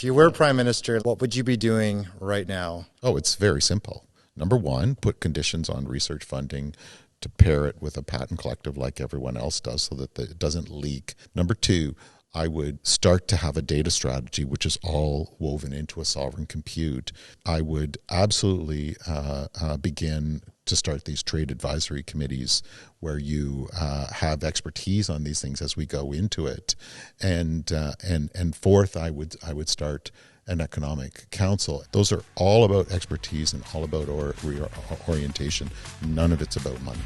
If you were Prime Minister, what would you be doing right now? Oh, it's very simple. Number one, put conditions on research funding to pair it with a patent collective like everyone else does so that it doesn't leak. Number two, I would start to have a data strategy, which is all woven into a sovereign compute. I would absolutely begin to start these trade advisory committees where you have expertise on these things as we go into it. And fourth, I would start an economic council. Those are all about expertise and all about orientation. None of it's about money.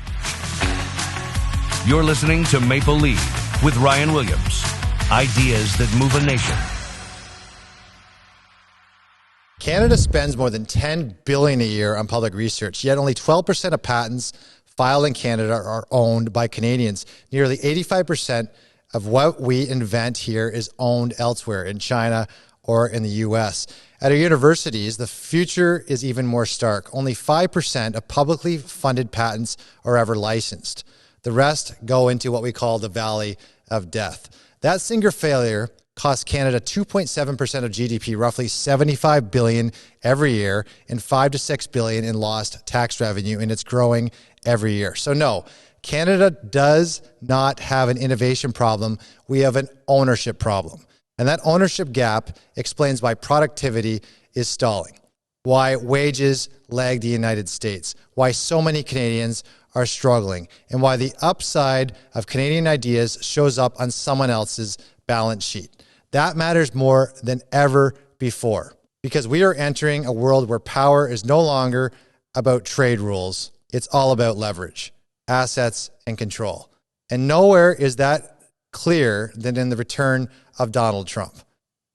You're listening to Maple Leaf with Ryan Williams. Ideas that move a nation. Canada spends more than $10 billion a year on public research, yet only 12% of patents filed in Canada are owned by Canadians. Nearly 85% of what we invent here is owned elsewhere, in China or in the U.S. At our universities, the future is even more stark. Only 5% of publicly funded patents are ever licensed. The rest go into what we call the valley of death. That single failure costs Canada 2.7% of GDP, roughly $75 billion every year, and $5 to $6 billion in lost tax revenue, and it's growing every year. So no, Canada does not have an innovation problem. We have an ownership problem. And that ownership gap explains why productivity is stalling, why wages lag the United States, why so many Canadians are struggling, and why the upside of Canadian ideas shows up on someone else's balance sheet. That matters more than ever before, because we are entering a world where power is no longer about trade rules. It's all about leverage, assets, and control. And nowhere is that clearer than in the return of Donald Trump.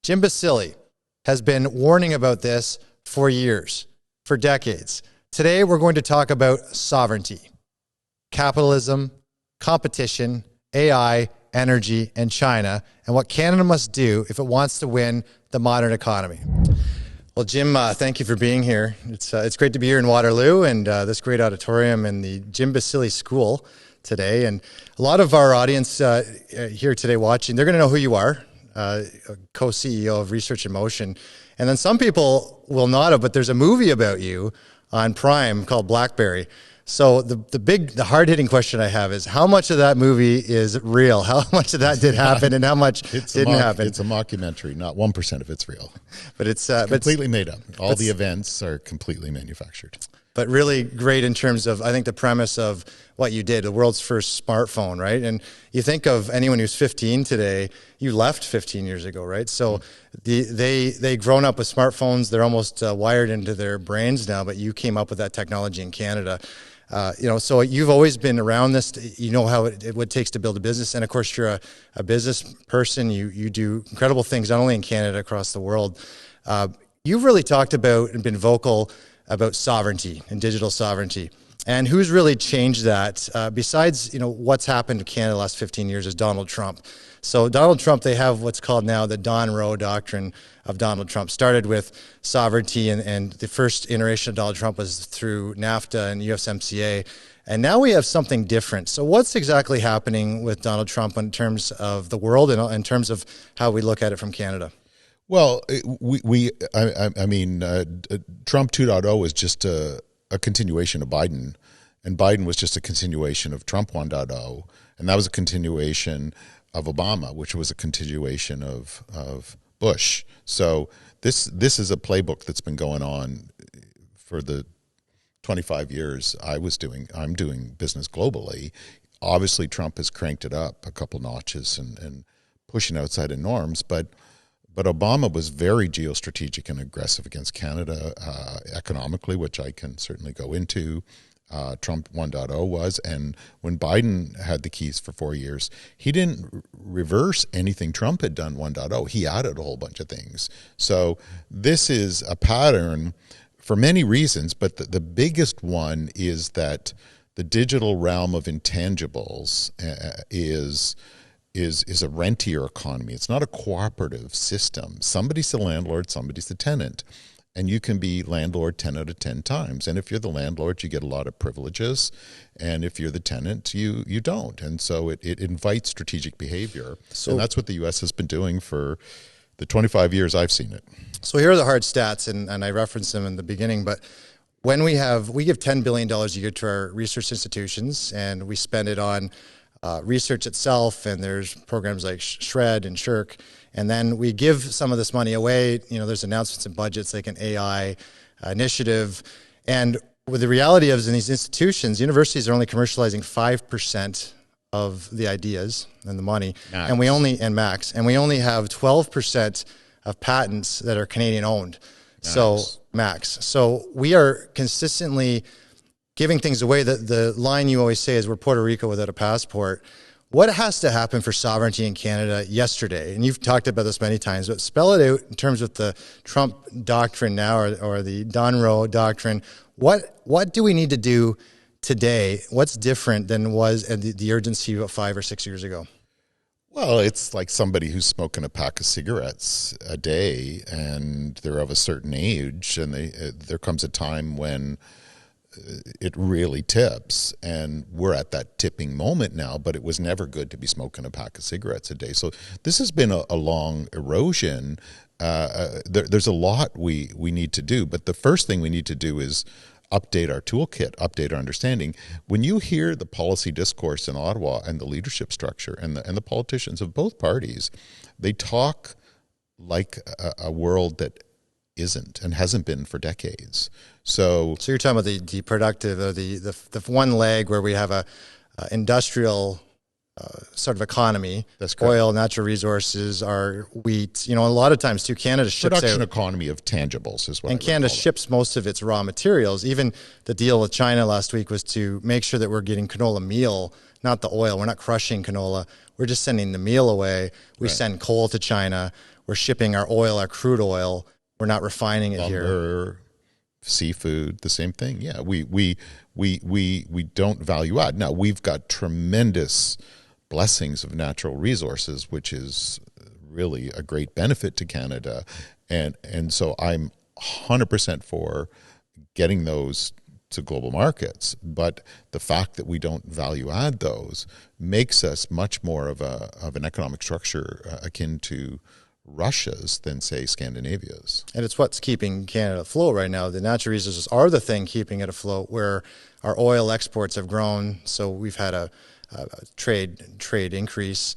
Jim Balsillie has been warning about this for years, for decades. Today, we're going to talk about sovereignty, capitalism, competition, AI, energy, and China, and what Canada must do if it wants to win the modern economy. Well, Jim, thank you for being here. It's great to be here in Waterloo and this great auditorium in the Jim Balsillie School today. And a lot of our audience here today watching, they're going to know who you are, co-CEO of Research in Motion. And then some people will not have, but there's a movie about you on Prime called BlackBerry. So the hard-hitting question I have is, how much of that movie is real? How much of that did happen, and how much didn't happen? It's a mockumentary. Not 1% of it's real. But it's completely made up. All the events are completely manufactured. But really great in terms of, I think, the premise of what you did, the world's first smartphone, right? And you think of anyone who's 15 today, you left 15 years ago, right? So they've grown up with smartphones. They're almost wired into their brains now, but you came up with that technology in Canada. So you've always been around this. You know what it takes to build a business. And of course, you're a business person. You do incredible things, not only in Canada, across the world. You've really talked about and been vocal about sovereignty and digital sovereignty. And who's really changed that besides, what's happened to Canada the last 15 years is Donald Trump. So Donald Trump, they have what's called now the Don Rowe Doctrine of Donald Trump. Started with sovereignty, and the first iteration of Donald Trump was through NAFTA and USMCA. And now we have something different. So what's exactly happening with Donald Trump in terms of the world and in terms of how we look at it from Canada? Well, I mean, Trump 2.0 is just a continuation of Biden, and Biden was just a continuation of Trump 1.0, and that was a continuation of Obama, which was a continuation of Bush. So this is a playbook that's been going on for the 25 years I'm doing business globally. Obviously, Trump has cranked it up a couple notches and pushing outside of norms, but Obama was very geostrategic and aggressive against Canada economically, which I can certainly go into. Trump 1.0 was, and when Biden had the keys for 4 years, he didn't reverse anything Trump had done 1.0. He added a whole bunch of things. So this is a pattern for many reasons, but the biggest one is that the digital realm of intangibles is a rentier economy. It's not a cooperative system. Somebody's the landlord, somebody's the tenant. And you can be landlord 10 out of 10 times. And if you're the landlord, you get a lot of privileges. And if you're the tenant, you don't. And so it invites strategic behavior. And that's what the U.S. has been doing for the 25 years I've seen it. So here are the hard stats, and I referenced them in the beginning, but when we give $10 billion a year to our research institutions, and we spend it on research itself, and there's programs like SHRED and SHIRK, and then we give some of this money away. There's announcements and budgets like an AI initiative, and with the reality of in these institutions, universities are only commercializing 5% of the ideas and the money, Max. and we only have 12% of patents that are Canadian owned. Nice. So max. So we are consistently giving things away. The line you always say is we're Puerto Rico without a passport. What has to happen for sovereignty in Canada yesterday? And you've talked about this many times, but spell it out in terms of the Trump doctrine now, or the Donroe doctrine. What do we need to do today? What's different than was the urgency about 5 or 6 years ago? Well, it's like somebody who's smoking a pack of cigarettes a day, and they're of a certain age, and there comes a time when it really tips, and we're at that tipping moment now, but it was never good to be smoking a pack of cigarettes a day. So this has been a long erosion. There's a lot we need to do, but the first thing we need to do is update our toolkit, update our understanding. When you hear the policy discourse in Ottawa and the leadership structure and the politicians of both parties, they talk like a world that isn't and hasn't been for decades. So you're talking about the productive, or the one leg where we have a industrial sort of economy. That's correct. Oil, natural resources, our wheat. A lot of times too, Canada ships production out, economy of tangibles is what. And Canada ships most of its raw materials. Even the deal with China last week was to make sure that we're getting canola meal, not the oil. We're not crushing canola. We're just sending the meal away. We send coal to China. We're shipping our oil, our crude oil. We're not refining it here. Seafood, the same thing. Yeah, we don't value add. Now we've got tremendous blessings of natural resources, which is really a great benefit to Canada, and so I'm 100% for getting those to global markets. But the fact that we don't value add those makes us much more of an economic structure akin to Russia's than, say, Scandinavia's. And it's what's keeping Canada afloat right now. The natural resources are the thing keeping it afloat, where our oil exports have grown. So we've had a trade increase,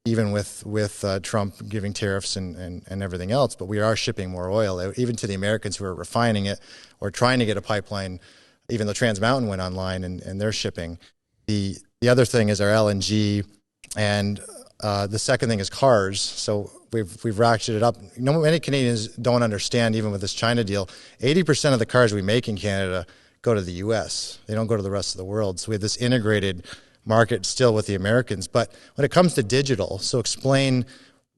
even with Trump giving tariffs and everything else. But we are shipping more oil out, even to the Americans who are refining it or trying to get a pipeline, even though Trans Mountain went online and they're shipping. The other thing is our LNG, and the second thing is cars. So we've ratcheted it up. Many Canadians don't understand, even with this China deal, 80% of the cars we make in Canada go to the U.S. They don't go to the rest of the world. So we have this integrated market still with the Americans. But when it comes to digital, so explain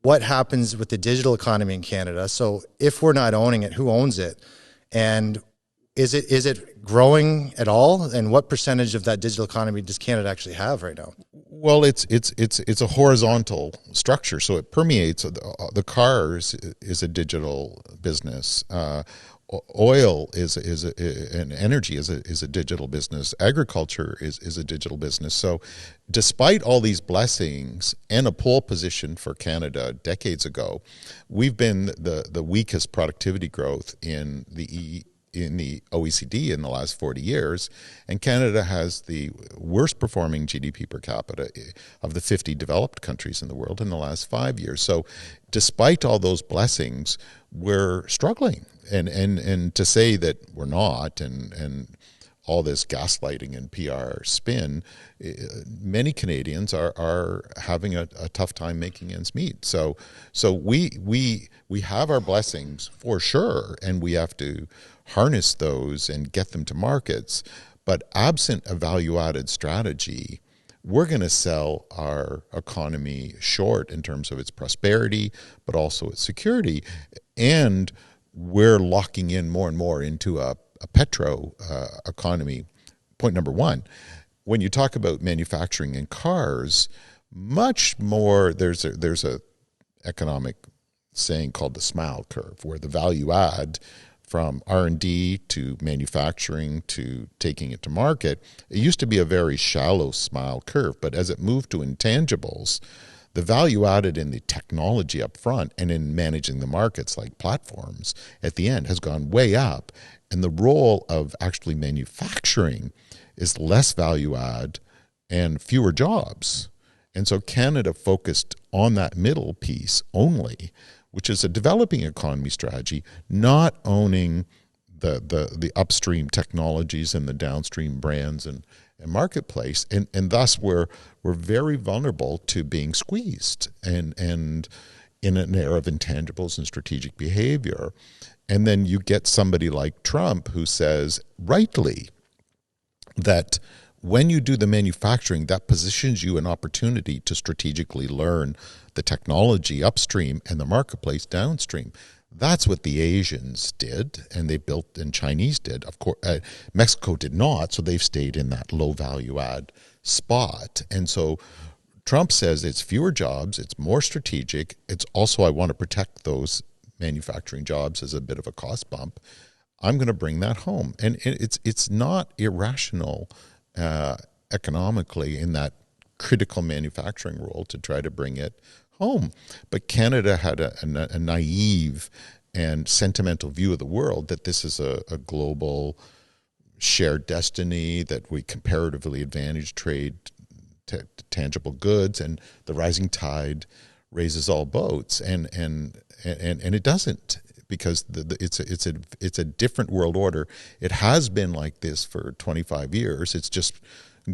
what happens with the digital economy in Canada. So if we're not owning it, who owns it? And is it growing at all? And what percentage of that digital economy does Canada actually have right now? Well, it's a horizontal structure, so it permeates. The cars is a digital business. Oil and energy is a digital business. Agriculture is a digital business. So, despite all these blessings and a pole position for Canada decades ago, we've been the weakest productivity growth in the OECD in the last 40 years, and Canada has the worst performing GDP per capita of the 50 developed countries in the world in the last 5 years. So despite all those blessings, we're struggling. And to say that we're not, and all this gaslighting and PR spin, many Canadians are having a tough time making ends meet. So we have our blessings for sure, and we have to harness those and get them to markets. But absent a value-added strategy, we're going to sell our economy short in terms of its prosperity, but also its security. And we're locking in more and more into a petro economy. Point number one. When you talk about manufacturing and cars, much more, there's a economic saying called the smile curve, where the value add from R&D to manufacturing to taking it to market, it used to be a very shallow smile curve, but as it moved to intangibles, The value added in the technology up front and in managing the markets like platforms at the end has gone way up. And the role of actually manufacturing is less value add and fewer jobs. And so Canada focused on that middle piece only, which is a developing economy strategy, not owning the upstream technologies and the downstream brands and marketplace, and thus we're very vulnerable to being squeezed and in an era of intangibles and strategic behavior. And then you get somebody like Trump who says, rightly, that when you do the manufacturing, that positions you an opportunity to strategically learn the technology upstream and the marketplace downstream. That's what the Asians did, and they built, and Chinese did. Of course, Mexico did not, so they've stayed in that low value add spot. And so Trump says it's fewer jobs, it's more strategic. It's also, I want to protect those manufacturing jobs as a bit of a cost bump. I'm going to bring that home. And it's not irrational economically in that critical manufacturing role to try to bring it home. But Canada had a naive and sentimental view of the world that this is a global shared destiny, that we comparatively advantage trade tangible goods, and the rising tide raises all boats, and it doesn't, because it's a different world order. It has been like this for 25 years. It's just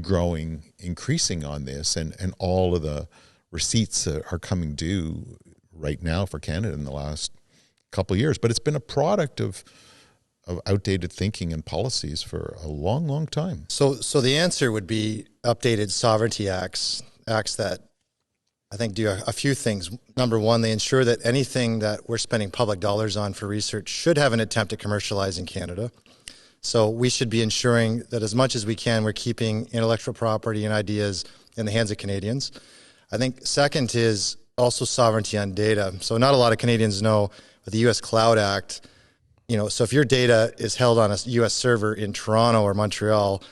growing, increasing on this, and all of the receipts are coming due right now for Canada in the last couple of years. But it's been a product of outdated thinking and policies for a long, long time. So the answer would be updated sovereignty acts that I think do a few things. Number one, they ensure that anything that we're spending public dollars on for research should have an attempt at commercializing Canada. So we should be ensuring that as much as we can, we're keeping intellectual property and ideas in the hands of Canadians. I think second is also sovereignty on data. So not a lot of Canadians know, with the U.S. Cloud Act, so if your data is held on a U.S. server in Toronto or Montreal,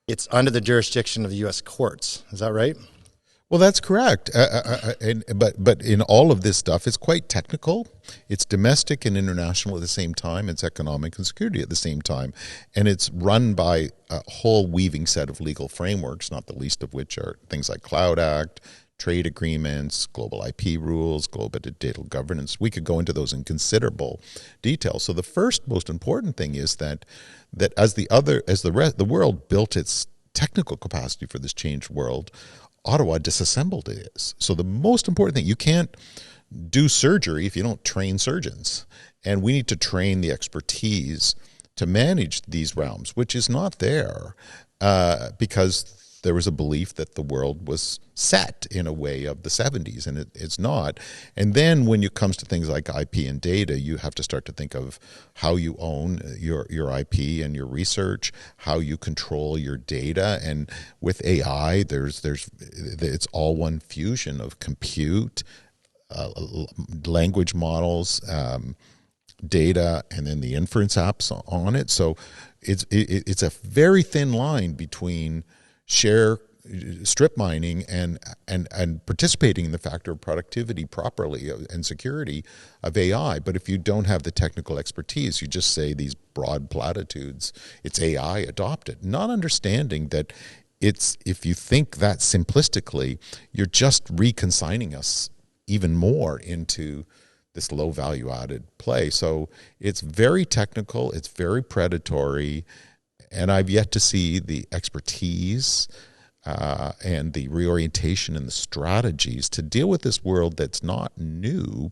it's under the jurisdiction of the U.S. courts. Is that right? Well, that's correct. But in all of this stuff, it's quite technical. It's domestic and international at the same time. It's economic and security at the same time. And it's run by a whole weaving set of legal frameworks, not the least of which are things like Cloud Act, trade agreements, global IP rules, global data governance. We could go into those in considerable detail. So the first most important thing is that as the world built its technical capacity for this changed world, Ottawa disassembled it. So the most important thing, you can't do surgery if you don't train surgeons. And we need to train the expertise to manage these realms, which is not there because there was a belief that the world was set in a way of the 70s, and it's not. And then when it comes to things like IP and data, you have to start to think of how you own your IP and your research, how you control your data. And with AI, it's all one fusion of compute, language models, data, and then the inference apps on it. So it's a very thin line between strip mining and participating in the factor of productivity properly and security of AI. But if you don't have the technical expertise, you just say these broad platitudes, it's AI, adopt it, not understanding that if you think that simplistically, you're just reconsigning us even more into this low value added play. So it's very technical, it's very predatory, and I've yet to see the expertise and the reorientation and the strategies to deal with this world that's not new,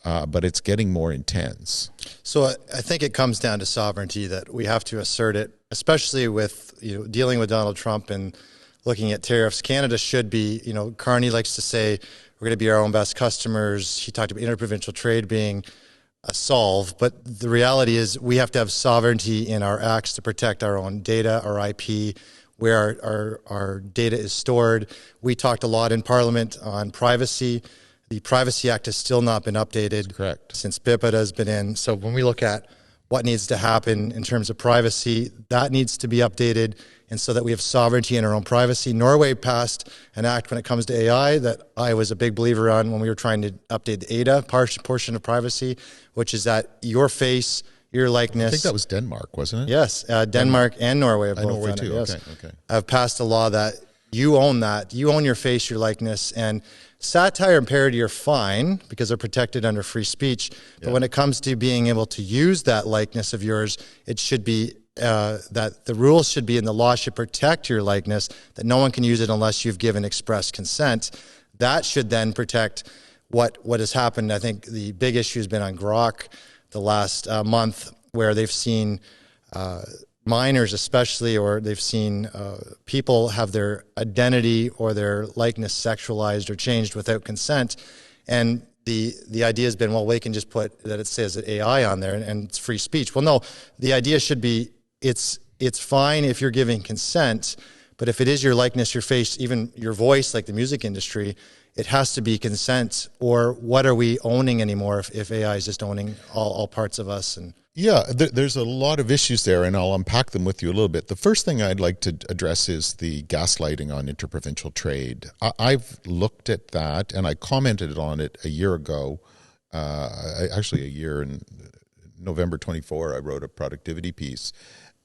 but it's getting more intense. So I think it comes down to sovereignty, that we have to assert it, especially with dealing with Donald Trump and looking at tariffs. Canada should be, Carney likes to say we're going to be our own best customers. He talked about interprovincial trade being a solve, but the reality is we have to have sovereignty in our acts to protect our own data, our IP, where our data is stored. We talked a lot in Parliament on privacy. The Privacy Act has still not been updated since BIPA has been in. So when we look at what needs to happen in terms of privacy, that needs to be updated. and so that we have sovereignty in our own privacy. Norway passed an act when it comes to AI that I was a big believer on when we were trying to update the ADA portion of privacy, which is that your face, your likeness. I think that was Denmark, wasn't it? Yes, Denmark and Norway have both Norway done too. it. Yes. Okay. Have passed a law that you own that. You own your face, your likeness, and satire and parody are fine because they're protected under free speech. But when it comes to being able to use that likeness of yours, it should be that the rules should be and the law should protect your likeness, that no one can use it unless you've given express consent. That should then protect what has happened. I think the big issue has been on Grok the last month, where they've seen minors especially, or they've seen people have their identity or their likeness sexualized or changed without consent. And the idea has been, well, we can just put that it says AI on there and it's free speech. Well, no, the idea should be it's fine if you're giving consent, but if it is your likeness, your face, even your voice, like the music industry, it has to be consent. Or what are we owning anymore if AI is just owning all parts of us? And yeah, there's a lot of issues there, and I'll unpack them with you a little bit. The first thing I'd like to address is the gaslighting on interprovincial trade. I've looked at that, and I commented on it a year ago. Actually, a year in November 24, I wrote a productivity piece,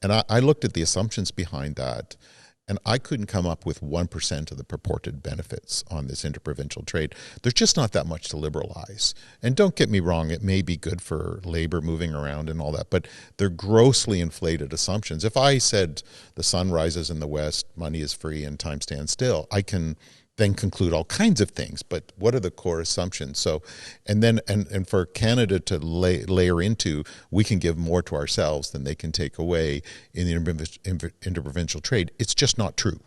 and I looked at the assumptions behind that. And I couldn't come up with 1% of the purported benefits on this interprovincial trade. There's just not that much to liberalize. And don't get me wrong, it may be good for labor moving around and all that, but they're grossly inflated assumptions. If I said the sun rises in the west, money is free, and time stands still, I can then conclude all kinds of things. But what are the core assumptions? So, and then, and for Canada to layer into, we can give more to ourselves than they can take away in the interprovincial trade. It's just not true.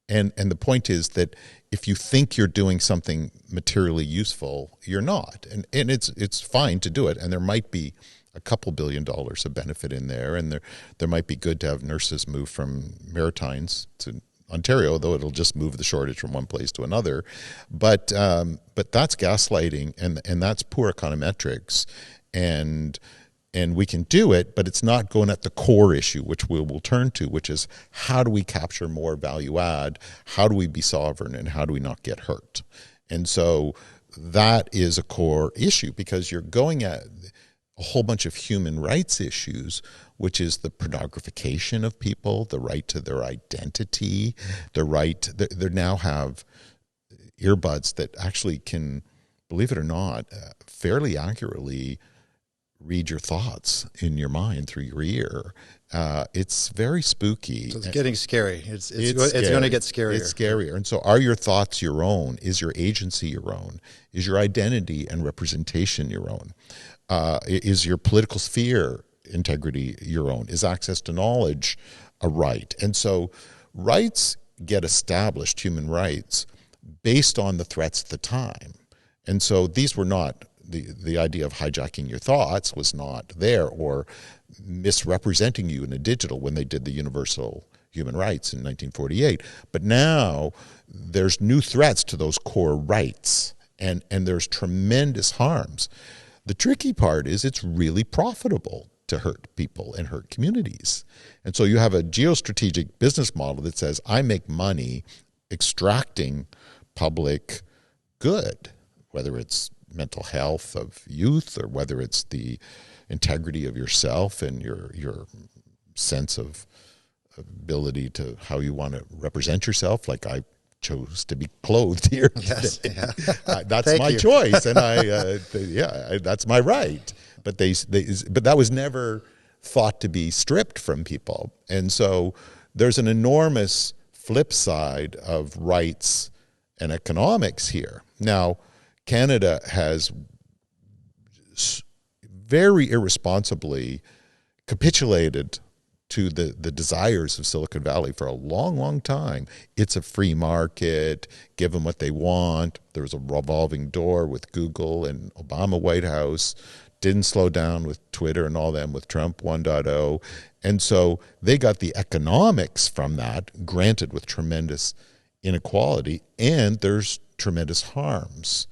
And the point is that if you think you're doing something materially useful, you're not. And it's fine to do it. And there might be a couple $1 billion of benefit in there. And there might be good to have nurses move from Maritimes to Ontario, though it'll just move the shortage from one place to another. But that's gaslighting, and that's poor econometrics, and we can do it, but it's not going at the core issue, which we'll turn to, which is how do we capture more value add, how do we be sovereign, and how do we not get hurt? And so that is a core issue, because you're going at a whole bunch of human rights issues, which is the pornographication of people, the right to their identity, the right, they now have earbuds that actually can, believe it or not, fairly accurately read your thoughts in your mind through your ear. It's very spooky. So it's getting scary. It's scary. going to get scarier. It's scarier. And so are your thoughts your own? Is your agency your own? Is your identity and representation your own? Is your political sphere integrity your own? Is access to knowledge a right? And so rights get established, human rights, based on the threats at the time. And so these were not, the idea of hijacking your thoughts was not there, or misrepresenting you in a digital when they did the universal human rights in 1948. But now there's new threats to those core rights, and there's tremendous harms. The tricky part is it's really profitable to hurt people and hurt communities. And so you have a geostrategic business model that says, I make money extracting public good, whether it's mental health of youth, or whether it's the integrity of yourself and your sense of ability to how you want to represent yourself. Like I chose to be clothed here. Yes, yeah. That's my choice, and that's my right. But but that was never thought to be stripped from people. And so there's an enormous flip side of rights and economics here. Now, Canada has very irresponsibly capitulated to the desires of Silicon Valley for a long, long time. It's a free market, give them what they want. There was a revolving door with Google and Obama White House, didn't slow down with Twitter and all them with Trump 1.0. And so they got the economics from that, granted with tremendous inequality, and there's tremendous harms.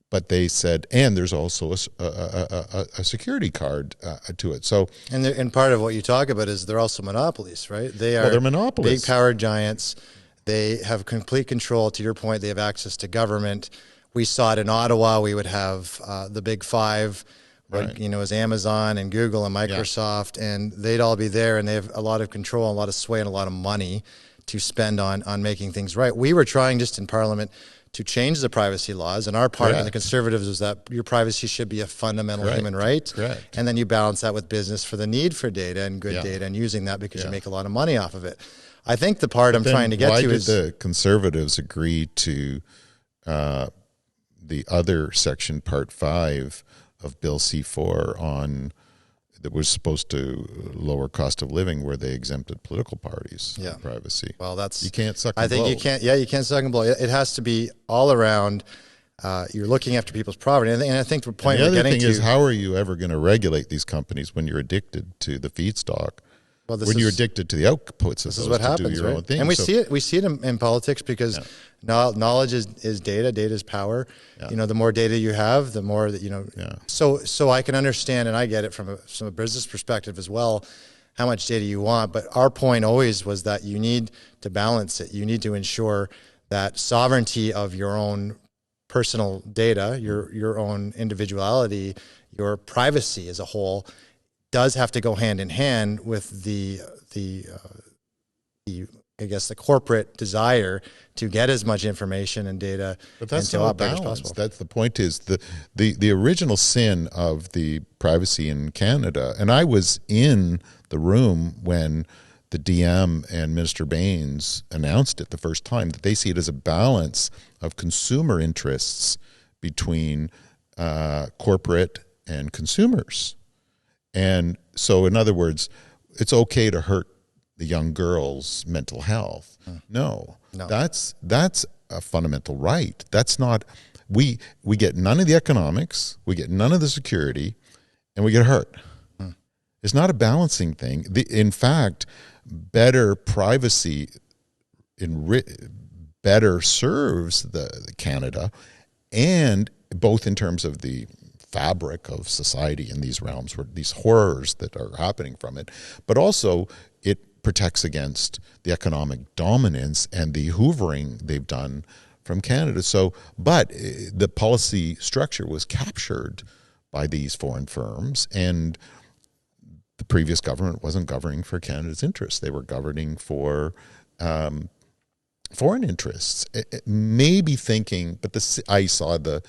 But they said, and there's also a security card to it. So, and part of what you talk about is they're also monopolies, right? They're monopolies. Big power giants. They have complete control. To your point, they have access to government. We saw it in Ottawa. We would have the big five, Right. as Amazon and Google and Microsoft, and they'd all be there, and they have a lot of control, and a lot of sway, and a lot of money to spend on making things right. We were trying just in Parliament to change the privacy laws, and our part in the Conservatives was that your privacy should be a fundamental human right. Correct. And then you balance that with business for the need for data and good data and using that because you make a lot of money off of it. I think the part I'm trying to get to is... Why did the Conservatives agree to the other section, Part 5 of Bill C-4 on... that was supposed to lower cost of living, where they exempted political parties from privacy. Well, that's... You can't suck and blow. I think you can't... Yeah, you can't suck and blow. It has to be all around. You're looking after people's property. And I think the point we're getting to... The other thing is, how are you ever going to regulate these companies when you're addicted to the feedstock? Well, when you're addicted to the outputs, this is what happens, right? Thing. And we see it in politics because knowledge is data. Data is power. Yeah. The more data you have, the more that Yeah. So I can understand, and I get it from a business perspective as well, how much data you want. But our point always was that you need to balance it. You need to ensure that sovereignty of your own personal data, your own individuality, your privacy as a whole, does have to go hand in hand with the I guess the corporate desire to get as much information and data but that's and to not operate as balanced. possible. That's the point. Is the original sin of the privacy in Canada, and I was in the room when the DM and Minister Baines announced it the first time, that they see it as a balance of consumer interests between corporate and consumers. And so, in other words, it's okay to hurt the young girl's mental health. No, that's a fundamental right. That's not. We get none of the economics, we get none of the security, and we get hurt. It's not a balancing thing. In fact, better privacy better serves the Canada, and both in terms of the fabric of society in these realms, where these horrors that are happening from it, but also it protects against the economic dominance and the hoovering they've done from Canada. So, but the policy structure was captured by these foreign firms, and the previous government wasn't governing for Canada's interests. They were governing for foreign interests. Maybe thinking, but I saw the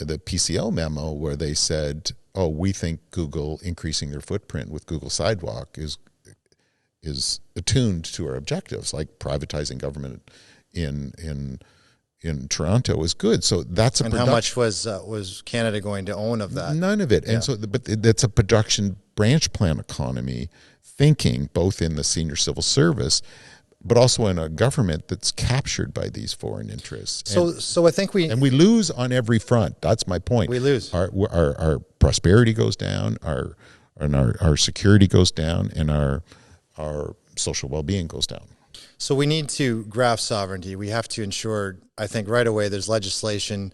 PCL memo where they said, "Oh, we think Google increasing their footprint with Google Sidewalk is attuned to our objectives, like privatizing government in Toronto is good." So that's how much was Canada going to own of that? None of it. Yeah. And so, but that's a production branch plan economy thinking, both in the senior civil service, but also in a government that's captured by these foreign interests. So I think we lose on every front. That's my point. We lose. Our prosperity goes down. Our security goes down, and our social well-being goes down. So we need to grasp sovereignty. We have to ensure, I think right away, there's legislation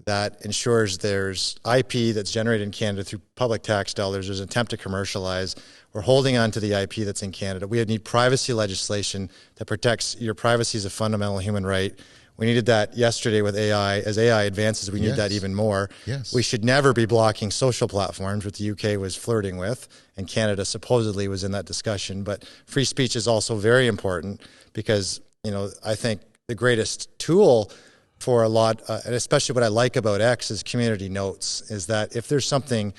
that ensures there's IP that's generated in Canada through public tax dollars. There's an attempt to commercialize. We're holding on to the IP that's in Canada. We need privacy legislation that protects your privacy as a fundamental human right. We needed that yesterday with AI. As AI advances, we need that even more. Yes. We should never be blocking social platforms, which the UK was flirting with, and Canada supposedly was in that discussion. But free speech is also very important because, I think the greatest tool for a lot, and especially what I like about X is community notes, is that if there's something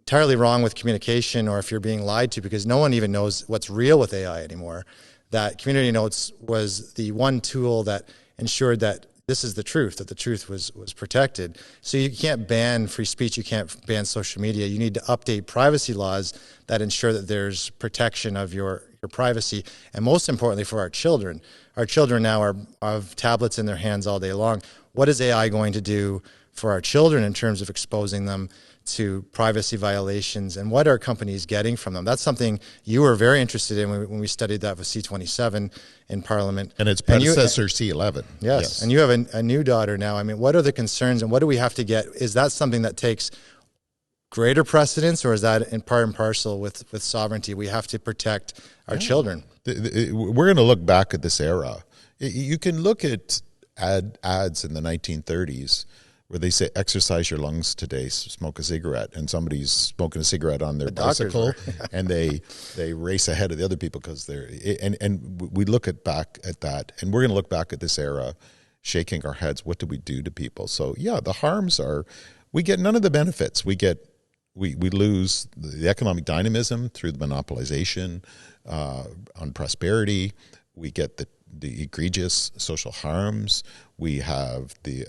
entirely wrong with communication, or if you're being lied to, because no one even knows what's real with AI anymore, that community notes was the one tool that ensured that this is the truth, that the truth was protected. So you can't ban free speech, you can't ban social media. You need to update privacy laws that ensure that there's protection of your privacy, and most importantly for our children. Our children now have tablets in their hands all day long. What is AI going to do for our children in terms of exposing them to privacy violations, and what are companies getting from them? That's something you were very interested in when we studied that with C27 in Parliament. And its predecessor, C11. Yes, and you have a new daughter now. I mean, what are the concerns, and what do we have to get? Is that something that takes greater precedence, or is that in part and parcel with sovereignty? We have to protect our children. We're going to look back at this era. You can look at ads in the 1930s where they say, exercise your lungs today, smoke a cigarette, and somebody's smoking a cigarette on their bicycle, and they race ahead of the other people because they're, and we look back at that, and we're going to look back at this era shaking our heads. What do we do to people? So yeah, the harms are, we get none of the benefits. We lose the economic dynamism through the monopolization on prosperity. We get the egregious social harms. We have the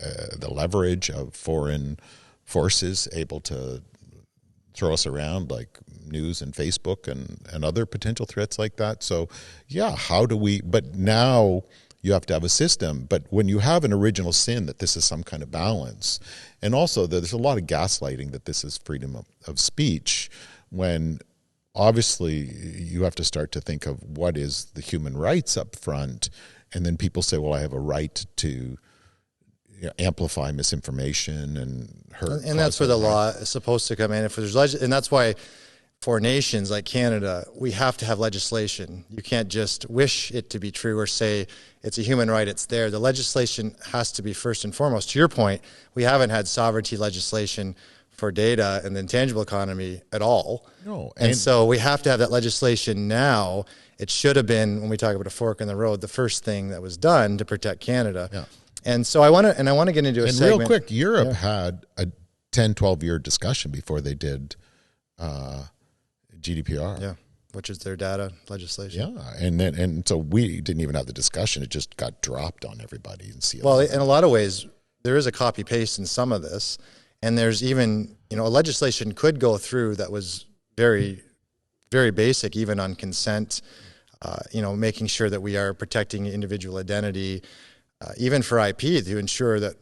leverage of foreign forces able to throw us around, like news and Facebook and other potential threats like that. So yeah, how do we, but now you have to have a system. But when you have an original sin that this is some kind of balance, and also there's a lot of gaslighting that this is freedom of speech, when obviously you have to start to think of what is the human rights up front, and then people say, well, I have a right to amplify misinformation and hurt. And that's where the law is supposed to come in. If there's and that's why for nations like Canada, we have to have legislation. You can't just wish it to be true or say it's a human right, it's there. The legislation has to be first and foremost. To your point, we haven't had sovereignty legislation for data and the intangible economy at all. No, and so we have to have that legislation now. It should have been, when we talk about a fork in the road, the first thing that was done to protect Canada. Yeah. And so I want to get into a segment. Real quick, Europe had a 10, 12-year discussion before they did GDPR. Yeah, which is their data legislation. Yeah, and so we didn't even have the discussion. It just got dropped on everybody and sealed. Well, in a lot of ways, there is a copy-paste in some of this. And there's even, a legislation could go through that was very, very basic, even on consent, making sure that we are protecting individual identity, even for IP, to ensure that,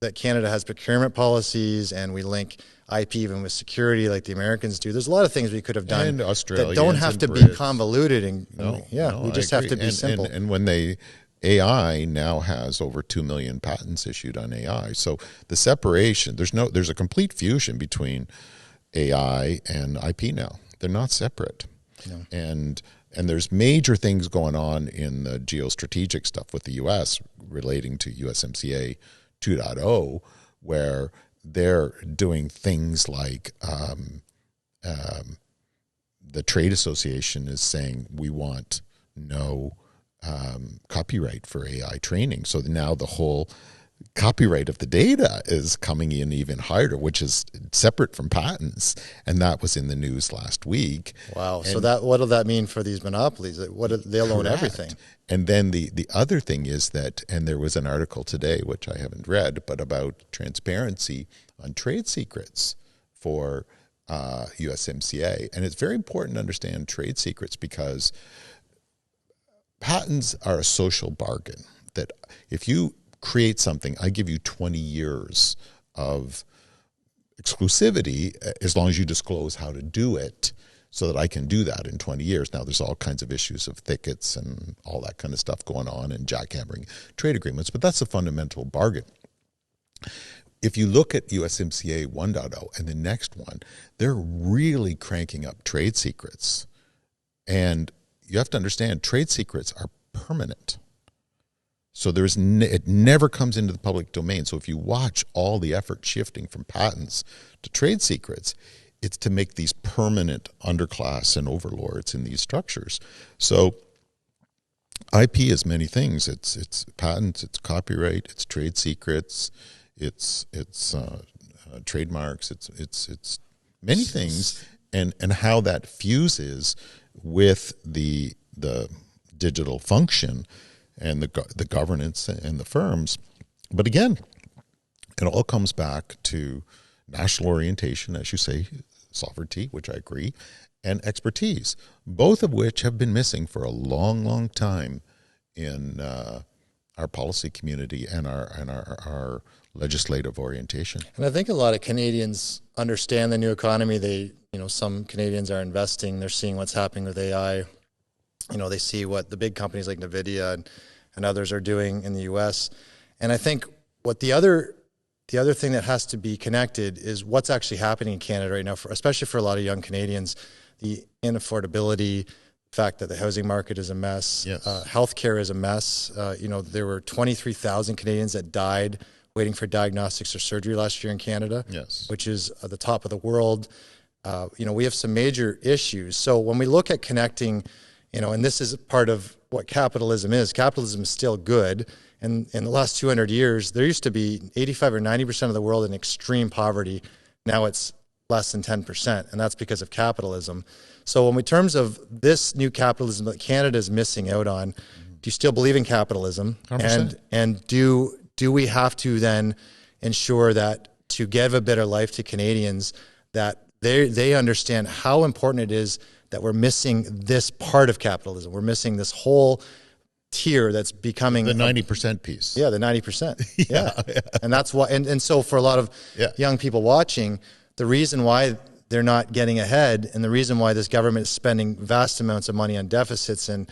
that Canada has procurement policies and we link IP even with security like the Americans do. There's a lot of things we could have done that don't have to be convoluted. We just have to be simple. And when AI now has over 2 million patents issued on AI. So the separation, there's a complete fusion between AI and IP now. They're not separate. No. And there's major things going on in the geostrategic stuff with the U.S. relating to USMCA 2.0, where they're doing things like the Trade Association is saying we want no copyright for AI training. So now the whole copyright of the data is coming in even higher, which is separate from patents. And that was in the news last week. Wow. And so what will that mean for these monopolies? They'll own everything. And then the other thing is that, and there was an article today, which I haven't read, but about transparency on trade secrets for USMCA. And it's very important to understand trade secrets because patents are a social bargain that if you create something, I give you 20 years of exclusivity as long as you disclose how to do it so that I can do that in 20 years. Now, there's all kinds of issues of thickets and all that kind of stuff going on and jackhammering trade agreements, but that's a fundamental bargain. If you look at USMCA 1.0 and the next one, they're really cranking up trade secrets. And you have to understand, trade secrets are permanent. So it never comes into the public domain. So if you watch all the effort shifting from patents to trade secrets, it's to make these permanent underclass and overlords in these structures. So IP is many things. It's patents, it's copyright, it's trade secrets, it's trademarks, it's many things, and how that fuses with the digital function and the governance and the firms. But again, it all comes back to national orientation, as you say, sovereignty, which I agree, and expertise, both of which have been missing for a long, long time in our policy community and our legislative orientation. And I think a lot of Canadians understand the new economy. Some Canadians are investing. They're seeing what's happening with AI. They see what the big companies like NVIDIA and others are doing in the U.S. And I think what the other thing that has to be connected is what's actually happening in Canada right now, especially for a lot of young Canadians, the inaffordability, the fact that the housing market is a mess, Yes. Healthcare is a mess. There were 23,000 Canadians that died waiting for diagnostics or surgery last year in Canada, Yes. which is at the top of the world. We have some major issues. So when we look at connecting, and this is part of what capitalism is still good. And in the last 200 years, there used to be 85 or 90% of the world in extreme poverty. Now it's less than 10%, and that's because of capitalism. So in terms of this new capitalism that Canada is missing out on, do you still believe in capitalism? 100%. And do we have to then ensure that to give a better life to Canadians, that they understand how important it is that we're missing this part of capitalism? We're missing this whole tier that's becoming the 90% piece. Yeah, the 90%. Yeah. And that's why, and so for a lot of young people watching, the reason why they're not getting ahead and the reason why this government is spending vast amounts of money on deficits and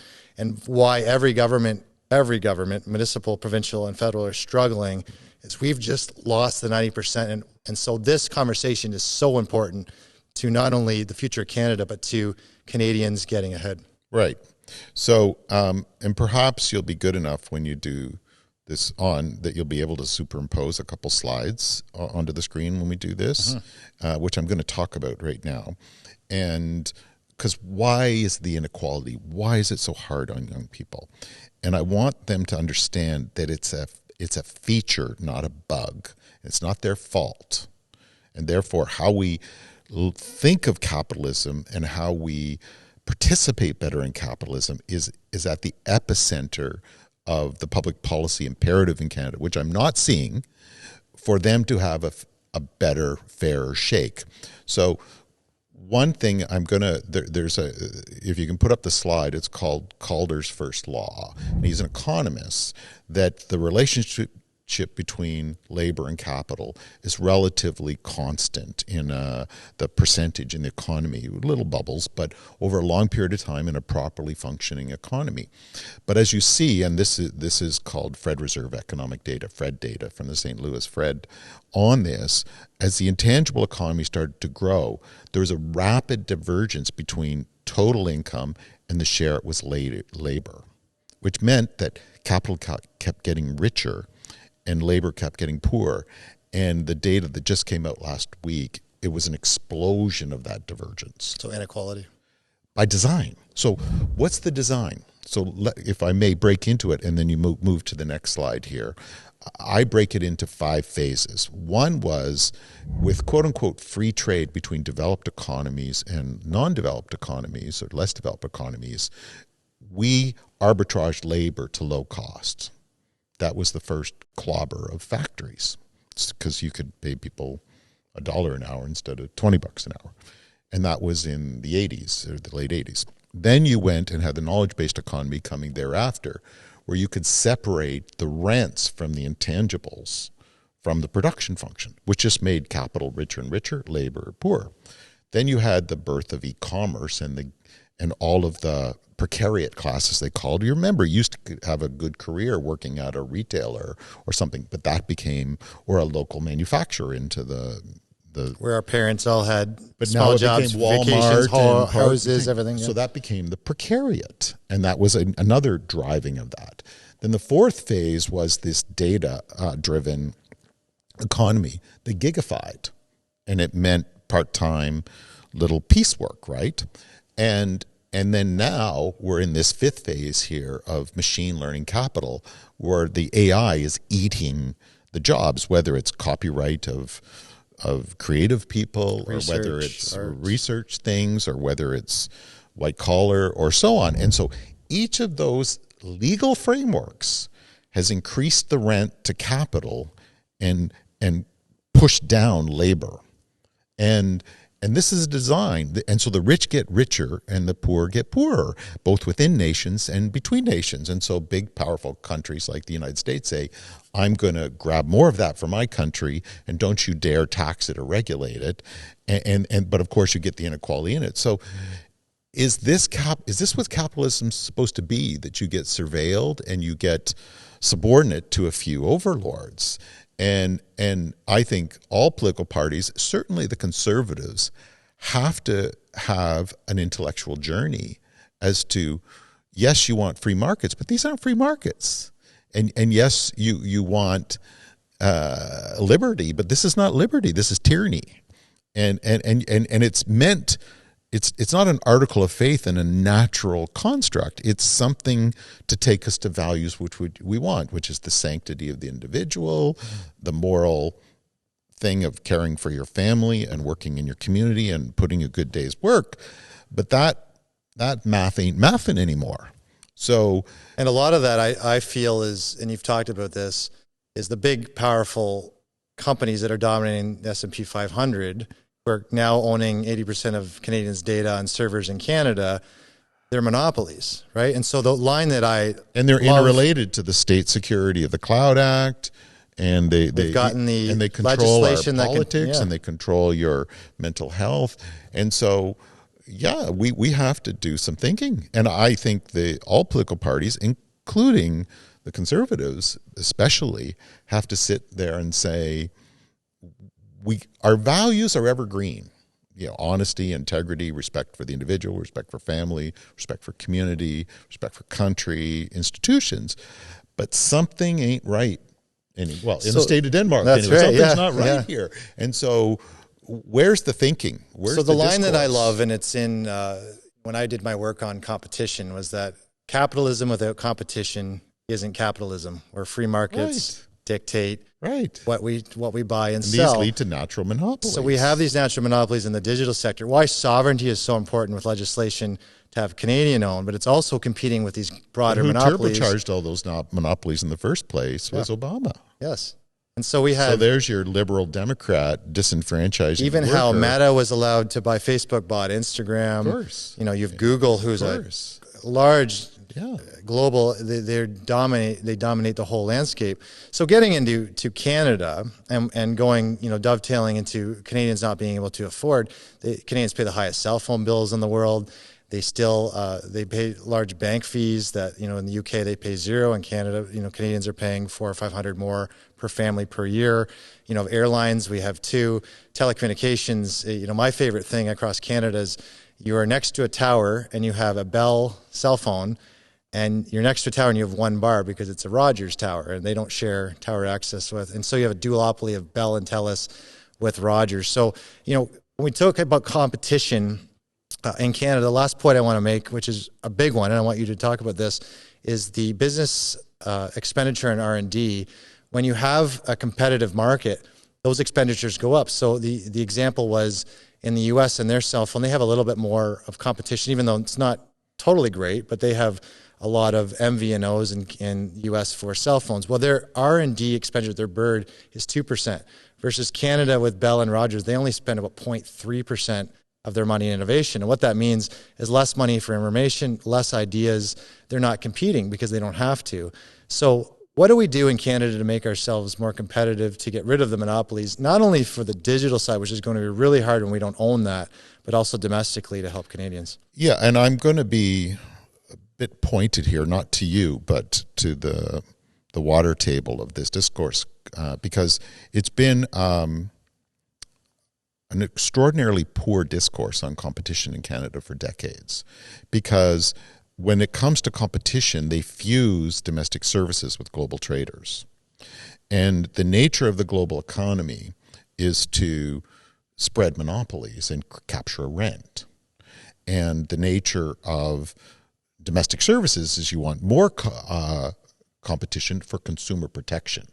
why every government, municipal, provincial, and federal, are struggling is we've just lost the 90%. And so this conversation is so important to not only the future of Canada, but to Canadians getting ahead. Right. So, and perhaps you'll be good enough when you do this that you'll be able to superimpose a couple slides onto the screen when we do this, which I'm going to talk about right now. And because why is the inequality? Why is it so hard on young people? And I want them to understand that it's a feature, not a bug. It's not their fault. And therefore, how we think of capitalism and how we participate better in capitalism is at the epicenter of the public policy imperative in Canada, which I'm not seeing, for them to have a better, fairer shake. So one thing if you can put up the slide, it's called Calder's first law. And he's an economist, that the relationship between labor and capital is relatively constant in the percentage in the economy, little bubbles, but over a long period of time in a properly functioning economy. But as you see, and this is called Fed Reserve Economic Data, Fred data from the St. Louis Fed, on this, as the intangible economy started to grow, there was a rapid divergence between total income and the share it was labor, which meant that capital kept getting richer and labor kept getting poor. And the data that just came out last week, it was an explosion of that divergence. So inequality. By design. So what's the design? So if I may break into it, and then you move to the next slide here. I break it into 5 phases. One was with quote-unquote free trade between developed economies and non-developed economies or less developed economies, we arbitraged labor to low cost. That was the first clobber of factories, because you could pay people $1 an hour instead of $20 an hour. And that was in the 80s, or the late 80s. Then you went and had the knowledge-based economy coming thereafter, where you could separate the rents from the intangibles from the production function, which just made capital richer and richer, labor poorer. Then you had the birth of e-commerce and all of the precariat classes, they called. You remember, you used to have a good career working at a retailer or something, but that became, or a local manufacturer into the where our parents all had small jobs, Walmart, vacations, houses, everything. Yeah. So that became the precariat, and that was another driving of that. Then the fourth phase was this data-driven economy, the gigified, and it meant part-time little piecework, right? And then now we're in this fifth phase here of machine learning capital, where the AI is eating the jobs, whether it's copyright of creative people, or whether it's research things, or whether it's white collar, or so on. And so each of those legal frameworks has increased the rent to capital and pushed down labor. And And this is designed, and so the rich get richer and the poor get poorer, both within nations and between nations. And so big, powerful countries like the United States say, I'm going to grab more of that for my country, and don't you dare tax it or regulate it. But of course, you get the inequality in it. So is this what capitalism is supposed to be, that you get surveilled and you get subordinate to a few overlords? And I think all political parties, certainly the conservatives, have to have an intellectual journey as to, yes, you want free markets, but these aren't free markets. And yes, you want liberty, but this is not liberty. This is tyranny. And it's meant. It's not an article of faith and a natural construct. It's something to take us to values which we want, which is the sanctity of the individual, the moral thing of caring for your family and working in your community and putting a good day's work. But that math ain't mathin' anymore. So, and a lot of that I feel is, and you've talked about this, is the big powerful companies that are dominating the S&P 500. We're now owning 80% of Canadians' data on servers in Canada. They're monopolies, right? And so the line that and they're interrelated to the State Security of the Cloud Act, and they control our politics, and they control your mental health. And so, yeah, we have to do some thinking. And I think all political parties, including the Conservatives especially, have to sit there and say, our values are evergreen. Honesty, integrity, respect for the individual, respect for family, respect for community, respect for country, institutions. But something ain't right. In the state of Denmark, that's right, something's not right here. And so where's the thinking? Where's the line that I love, and it's in when I did my work on competition, was that capitalism without competition isn't capitalism, where free markets dictate what we buy and sell. These lead to natural monopolies. So we have these natural monopolies in the digital sector. Why sovereignty is so important with legislation to have Canadian owned, but it's also competing with these broader monopolies. Who turbocharged all those monopolies in the first place was Obama. Yes. And so we have... So there's your liberal Democrat disenfranchising even worker. How Meta was allowed to buy Facebook, bought Instagram. Of course. You've Google, who's a large... global, they dominate the whole landscape. So getting into Canada and going, dovetailing into Canadians not being able to afford, Canadians pay the highest cell phone bills in the world. They still, they pay large bank fees that, in the UK they pay zero. In Canada, Canadians are paying $400 or $500 more per family per year. Airlines, we have two. Telecommunications, my favorite thing across Canada is you are next to a tower and you have a Bell cell phone, and you're next to a tower and you have one bar because it's a Rogers tower and they don't share tower access with. And so you have a duopoly of Bell and Telus with Rogers. So, when we talk about competition in Canada, the last point I want to make, which is a big one, and I want you to talk about this, is the business expenditure in R&D. When you have a competitive market, those expenditures go up. So the example was in the US and their cell phone, they have a little bit more of competition, even though it's not totally great, but they have a lot of MVNOs in US for cell phones. Well, their R&D expenditure, their bird, is 2%, versus Canada with Bell and Rogers, they only spend about 0.3% of their money in innovation. And what that means is less money for information, less ideas. They're not competing because they don't have to. So what do we do in Canada to make ourselves more competitive, to get rid of the monopolies, not only for the digital side, which is going to be really hard when we don't own that, but also domestically to help Canadians? Yeah, and I'm going to be a bit pointed here, not to you, but to the water table of this discourse, because it's been an extraordinarily poor discourse on competition in Canada for decades, because when it comes to competition, they fuse domestic services with global traders. And the nature of the global economy is to spread monopolies and capture rent. And the nature of domestic services is you want more competition for consumer protection.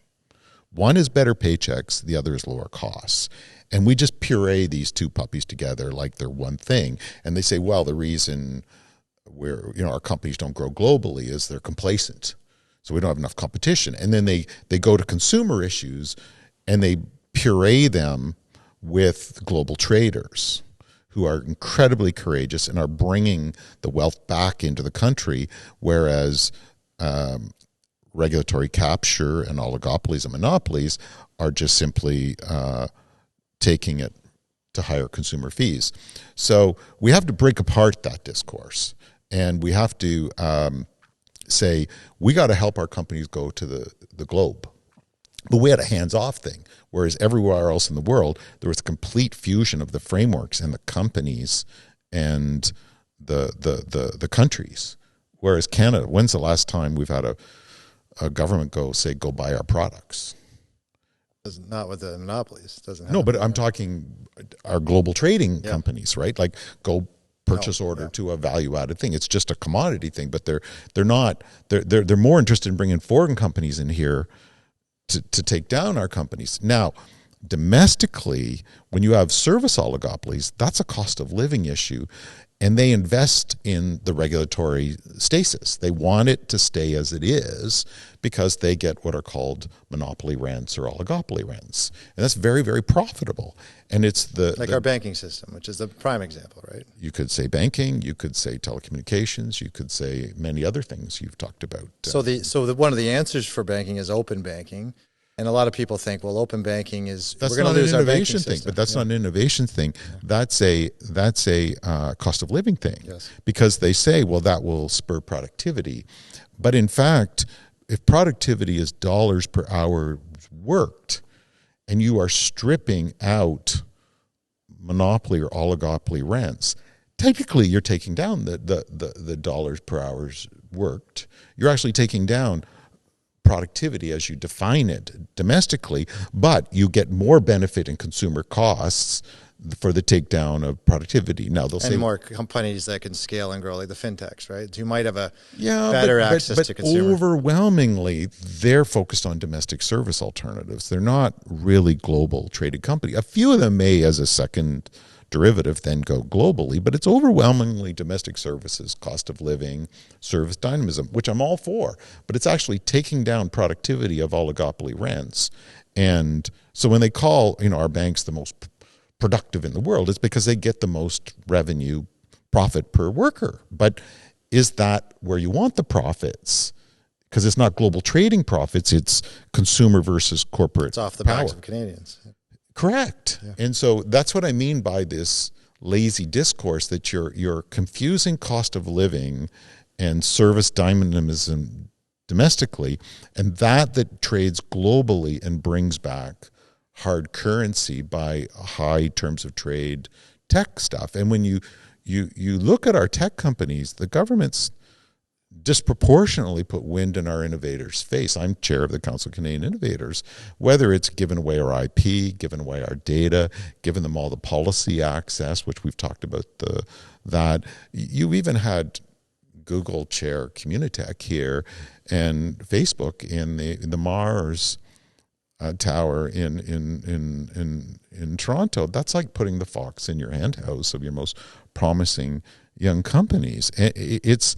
One is better paychecks, the other is lower costs. And we just puree these two puppies together like they're one thing. And they say, well, the reason our companies don't grow globally is they're complacent. So we don't have enough competition. And then they go to consumer issues and they puree them with global traders. who are incredibly courageous and are bringing the wealth back into the country, whereas regulatory capture and oligopolies and monopolies are just simply taking it to higher consumer fees. So we have to break apart that discourse, and we have to say we got to help our companies go to the globe. But we had a hands-off thing, whereas everywhere else in the world, there was a complete fusion of the frameworks and the companies and the countries. Whereas Canada, when's the last time we've had a government go buy our products? Not with the monopolies. Doesn't happen. No, but I'm talking our global trading companies, right? Like go purchase order to a value-added thing. It's just a commodity thing, but they're not. They're more interested in bringing foreign companies in here to take down our companies. Now, domestically, when you have service oligopolies, that's a cost of living issue, and they invest in the regulatory stasis. They want it to stay as it is because they get what are called monopoly rents or oligopoly rents, and that's very, very profitable. And it's our banking system, which is the prime example, right? You could say banking, you could say telecommunications, you could say many other things you've talked about. So one of the answers for banking is open banking. And a lot of people think, well, open banking is that's we're going to lose our banking system. Thing, but that's not an innovation thing. That's a cost of living thing. Yes. Because they say, well, that will spur productivity, but in fact, if productivity is dollars per hour worked, and you are stripping out monopoly or oligopoly rents, technically you're taking down the dollars per hours worked. You're actually taking down productivity as you define it domestically, but you get more benefit in consumer costs for the takedown of productivity. Now they'll say more companies that can scale and grow, like the fintechs, right? Who might have a better access to consumer. Overwhelmingly, they're focused on domestic service alternatives. They're not really global traded company. A few of them may, as a second derivative, then go globally, but it's overwhelmingly domestic services, cost of living, service dynamism, which I'm all for, but it's actually taking down productivity of oligopoly rents. And so when they call our banks the most productive in the world, it's because they get the most revenue profit per worker. But is that where you want the profits? Because it's not global trading profits, it's consumer versus corporate It's off the power. backs of Canadians. Correct. Yeah. And so that's what I mean by this lazy discourse, that you're confusing cost of living and service dynamism domestically, and that trades globally and brings back hard currency by high terms of trade tech stuff. And when you look at our tech companies, the government's disproportionately put wind in our innovators' face. I'm chair of the Council of Canadian Innovators. Whether it's giving away our IP, giving away our data, giving them all the policy access, which we've talked about that. You even had Google chair Communitech here and Facebook in the Mars tower in Toronto. That's like putting the fox in your henhouse of your most promising young companies. It's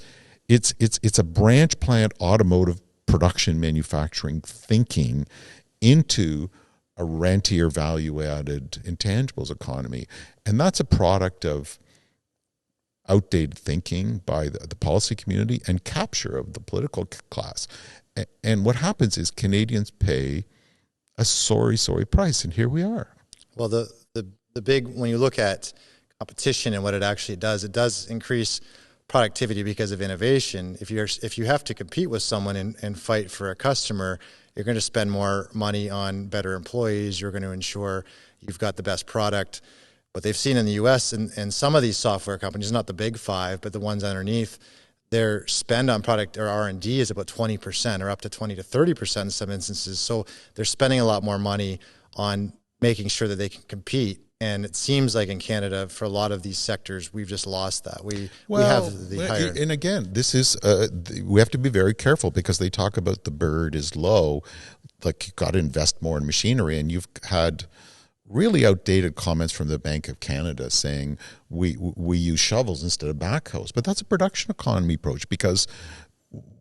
a branch plant automotive production manufacturing thinking into a rentier value-added intangibles economy. And that's a product of outdated thinking by the policy community and capture of the political class. And what happens is Canadians pay a sorry price, and here we are. Well, the big, when you look at competition and what it actually does, it does increase productivity because of innovation. If you have to compete with someone and fight for a customer, you're going to spend more money on better employees. You're going to ensure you've got the best product. What they've seen in the U.S. and some of these software companies, not the big five, but the ones underneath, their spend on product or R&D is about 20% or up to 20 to 30% in some instances. So they're spending a lot more money on making sure that they can compete. And it seems like in Canada, for a lot of these sectors, we've just lost that. We have the higher. And again, this is we have to be very careful because they talk about the bird is low, like you've got to invest more in machinery, and you've had really outdated comments from the Bank of Canada saying we use shovels instead of backhoes. But that's a production economy approach, because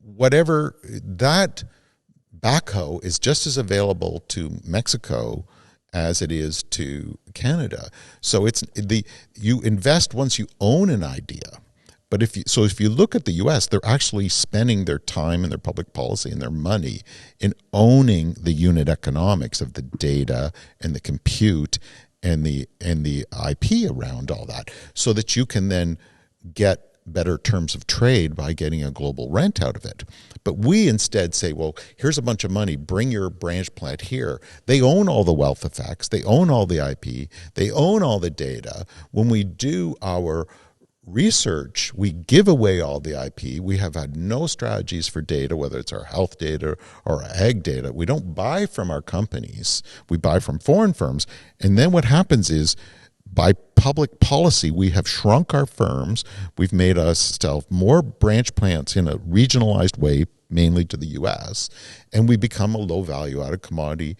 whatever that backhoe is just as available to Mexico as it is to Canada. So you invest once you own an idea. But if you look at the U.S., they're actually spending their time and their public policy and their money in owning the unit economics of the data and the compute and the IP around all that, so that you can then get better terms of trade by getting a global rent out of it. But we instead say, well, here's a bunch of money, bring your branch plant here. They own all the wealth effects, they own all the IP, they own all the data. When we do our research, we give away all the IP. We have had no strategies for data, whether it's our health data or our ag data. We don't buy from our companies. We buy from foreign firms. And then what happens is, by public policy, we have shrunk our firms. We've made us sell more branch plants in a regionalized way, mainly to the U.S., and we become a low value added commodity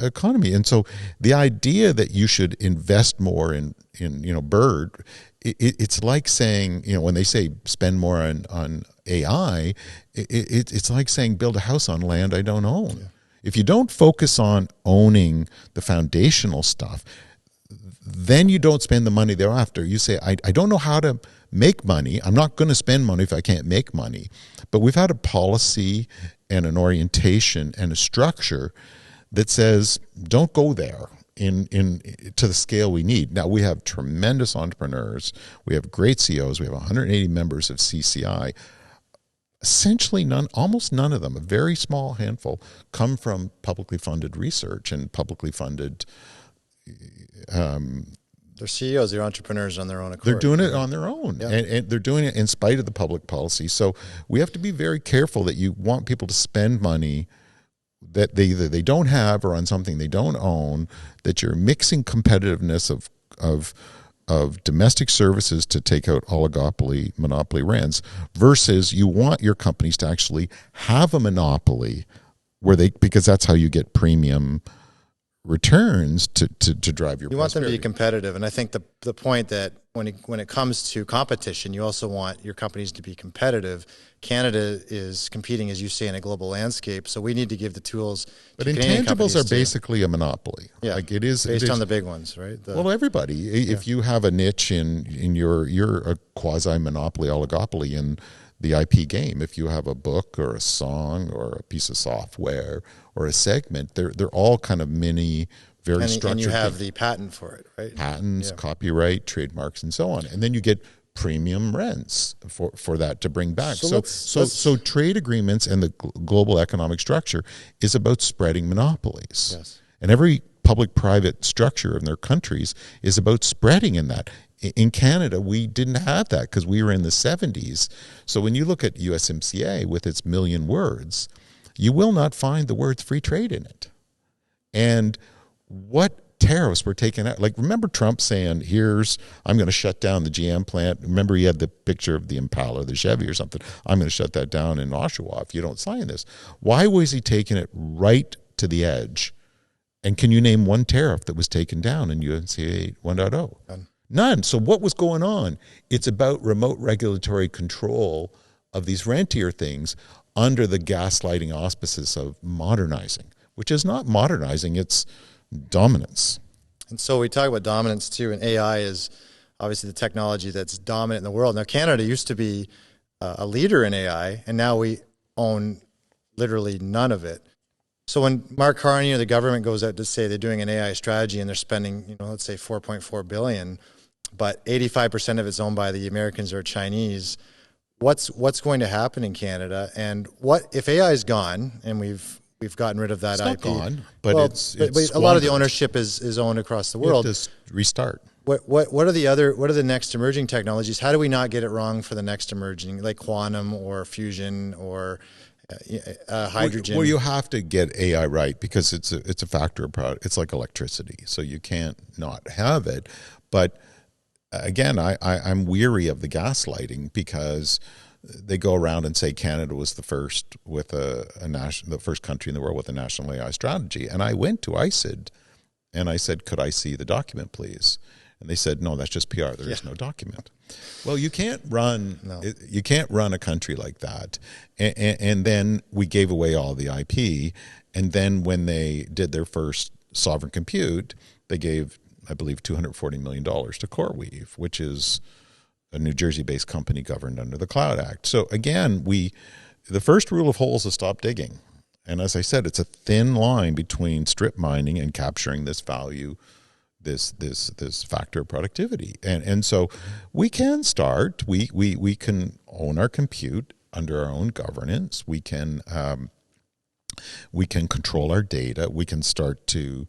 economy. And so the idea that you should invest more in bird, it's like saying, when they say spend more on AI, it's like saying build a house on land I don't own. Yeah. If you don't focus on owning the foundational stuff, then you don't spend the money thereafter. You say, I don't know how to make money. I'm not going to spend money if I can't make money. But we've had a policy and an orientation and a structure that says, don't go there to the scale we need. Now, we have tremendous entrepreneurs. We have great CEOs. We have 180 members of CCI. Essentially almost none of them, a very small handful, come from publicly funded research and publicly funded. They're CEOs, they're entrepreneurs on their own accord. They're doing it on their own, yeah. and they're doing it in spite of the public policy. So we have to be very careful that you want people to spend money that they either they don't have or on something they don't own, that you're mixing competitiveness of domestic services to take out monopoly rents versus you want your companies to actually have a monopoly because that's how you get premium returns to drive your prosperity. You want them to be competitive, and I think the point that when it comes to competition, you also want your companies to be competitive. Canada is competing, as you say, in a global landscape, so we need to give the tools. But intangibles are basically a monopoly. Yeah, like it is based on the big ones, right? Well, everybody. If you have a niche in you're a quasi monopoly, oligopoly in the IP game. If you have a book or a song or a piece of software or a segment, they're all kind of mini, very structured. And you have the patent for it, right? Patents, copyright, trademarks, and so on. And then you get premium rents for that to bring back. So trade agreements and the global economic structure is about spreading monopolies. Yes. And every public-private structure in their countries is about spreading in that. In Canada, we didn't have that because we were in the 70s. So when you look at USMCA with its million words, you will not find the words free trade in it. And what tariffs were taken out? Like, remember Trump saying, I'm going to shut down the GM plant. Remember he had the picture of the Impala, the Chevy or something. I'm going to shut that down in Oshawa if you don't sign this. Why was he taking it right to the edge? And can you name one tariff that was taken down in USMCA 1.0? None. So what was going on? It's about remote regulatory control of these rentier things under the gaslighting auspices of modernizing, which is not modernizing, it's dominance. And so we talk about dominance too, and AI is obviously the technology that's dominant in the world. Now, Canada used to be a leader in AI, and now we own literally none of it. So when Mark Carney or the government goes out to say they're doing an AI strategy and they're spending, let's say $4.4 billion, but 85% of it's owned by the Americans or Chinese, what's going to happen in Canada? And what if AI is gone and we've gotten rid of that IP? It's not gone, but it's a lot of the ownership is owned across the world. You have to restart. What are the next emerging technologies? How do we not get it wrong for the next emerging, like quantum or fusion or hydrogen? Well, you have to get AI right because it's a factor of product. It's like electricity, so you can't not have it. But again, I'm weary of the gaslighting because they go around and say Canada was the first with the first country in the world with a national AI strategy. And I went to ICID and I said, could I see the document, please? And they said, no, that's just PR. There is no document. Well, you can't run a country like that. And then we gave away all the IP. And then when they did their first sovereign compute, they gave, I believe, $240 million to CoreWeave, which is a New Jersey-based company governed under the Cloud Act. So again, the first rule of holes is stop digging. And as I said, it's a thin line between strip mining and capturing this value, this factor of productivity. And so we can start, we can own our compute under our own governance. We can control our data. We can start to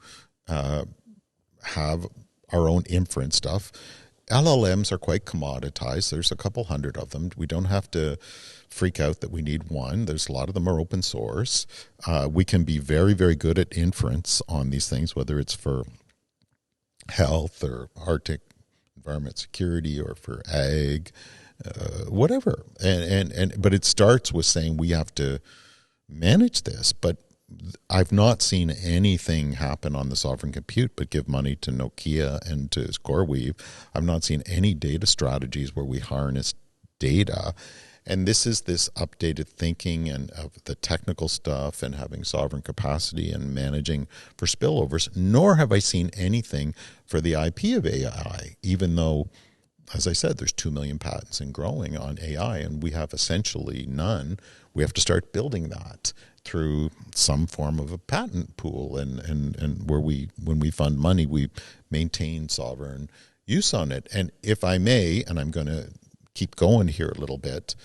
have our own inference stuff. LLMs are quite commoditized. There's a couple hundred of them. We don't have to freak out that we need one. There's a lot of them are open source. We can be very, very good at inference on these things, whether it's for health or Arctic environment security or for ag, whatever. But it starts with saying we have to manage this. But I've not seen anything happen on the sovereign compute but give money to Nokia and to CoreWeave. I've not seen any data strategies where we harness data. And this is this updated thinking and of the technical stuff and having sovereign capacity and managing for spillovers, nor have I seen anything for the IP of AI, even though, as I said, there's 2 million patents and growing on AI, and we have essentially none. We have to start building that through some form of a patent pool, and where when we fund money, we maintain sovereign use on it. And if I may, and I'm going to keep going here a little bit,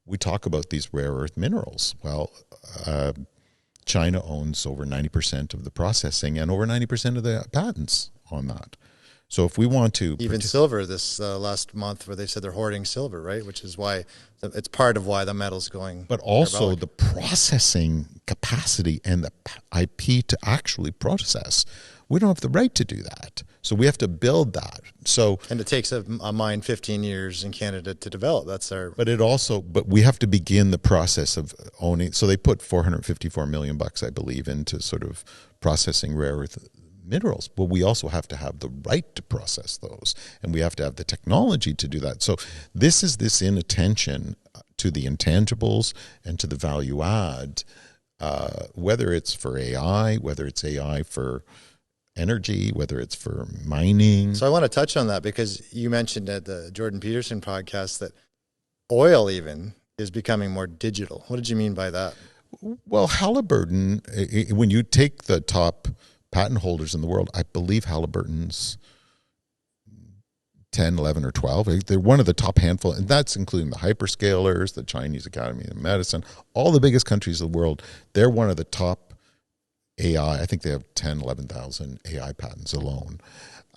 we talk about these rare earth minerals. Well, China owns over 90% of the processing and over 90% of the patents on that. So if we want to... Even silver this last month where they said they're hoarding silver, right? Which is why it's part of why the metal's going... But also the processing capacity and the IP to actually process. We don't have the right to do that. So we have to build that. So, and it takes a mine 15 years in Canada to develop. That's our... But we have to begin the process of owning... So they put $454 million, I believe, into sort of processing rare earth minerals, but we also have to have the right to process those, and we have to have the technology to do that. So this is this inattention to the intangibles and to the value add, whether it's for AI, whether it's AI for energy, whether it's for mining. So I want to touch on that because you mentioned at the Jordan Peterson podcast that oil even is becoming more digital. What did you mean by that? Well, Halliburton, when you take the top patent holders in the world, I believe Halliburton's 10, 11, or 12. They're one of the top handful, and that's including the hyperscalers, the Chinese Academy of Medicine, all the biggest countries of the world. They're one of the top AI. I think they have 10, 11,000 AI patents alone.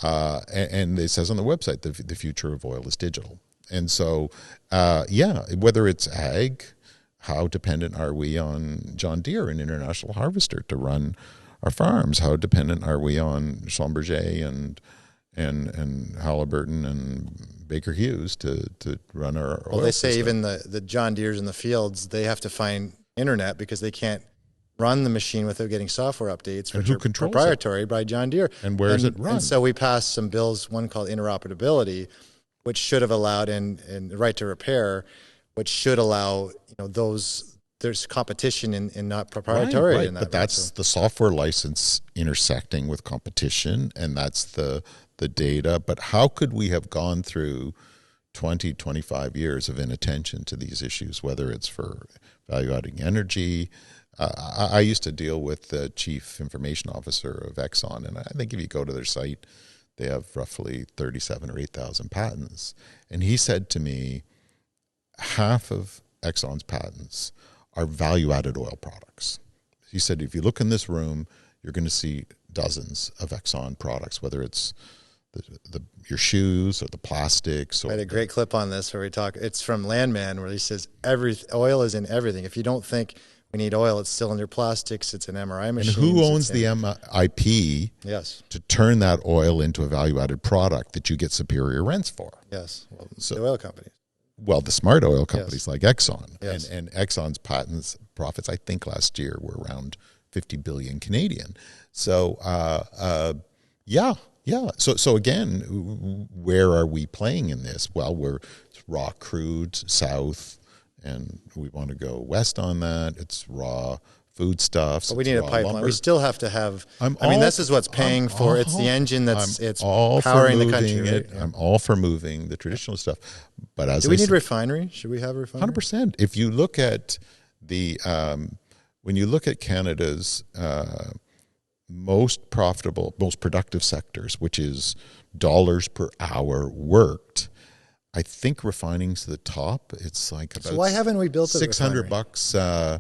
And it says on the website the future of oil is digital. And so, whether it's ag, how dependent are we on John Deere, an international harvester, to run our farms? How dependent are we on Schlumberger and Halliburton and Baker Hughes to run our oil they say system? even the John Deeres in the fields, they have to find internet because they can't run the machine without getting software updates, which are proprietary by John Deere. And where is it run? And so we passed some bills, one called interoperability, which should have allowed, and the right to repair, which should allow there's competition in not proprietary. Right. In that, but that's the software license intersecting with competition, and that's the data. But how could we have gone through 20, 25 years of inattention to these issues, whether it's for value-adding energy? I used to deal with the chief information officer of Exxon, and I think if you go to their site, they have roughly 37 or 8,000 patents. And he said to me, half of Exxon's patents are value-added oil products. He said, if you look in this room, you're going to see dozens of Exxon products, whether it's your shoes or the plastics. I had a great clip on this where we talk. It's from Landman, where he says oil is in everything. If you don't think we need oil, it's still in your plastics. It's in MRI machines. And who owns the IP? Yes. To turn that oil into a value-added product that you get superior rents for? Yes. Well, the oil companies. Well, the smart oil companies like Exxon. Yes. And Exxon's profits, I think last year were around 50 billion Canadian. So, So again, where are we playing in this? Well, we're raw crude south, and we want to go west on that. It's raw foodstuffs. But we need a pipeline. Lumber. We still have to have. This is what's paying for. It's the engine that's powering the country. Right? Yeah. I'm all for moving the traditional stuff, but as do we need refinery? Should we have a refinery? 100%. If you look at when you look at Canada's most profitable, most productive sectors, which is dollars per hour worked, I think refining's the top. It's like about so why haven't we built $600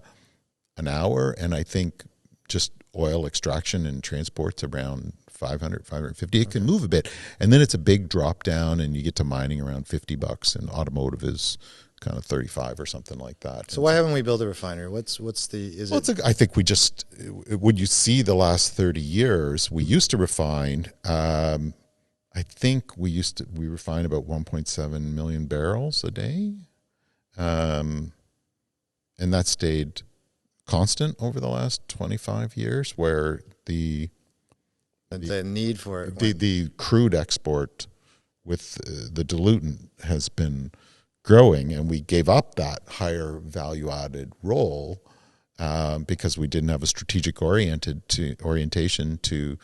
an hour, and I think just oil extraction and transport's around 500, 550. It can move a bit, and then it's a big drop down, and you get to mining around $50, and automotive is kind of 35 or something like that. So why haven't we built a refinery? I think we just, when you see the last 30 years, we used to refine. I think we refine about 1.7 million barrels a day, and that stayed constant over the last 25 years, where the need for it, the crude export with the diluent has been growing, and we gave up that higher value added role because we didn't have a strategic orientation to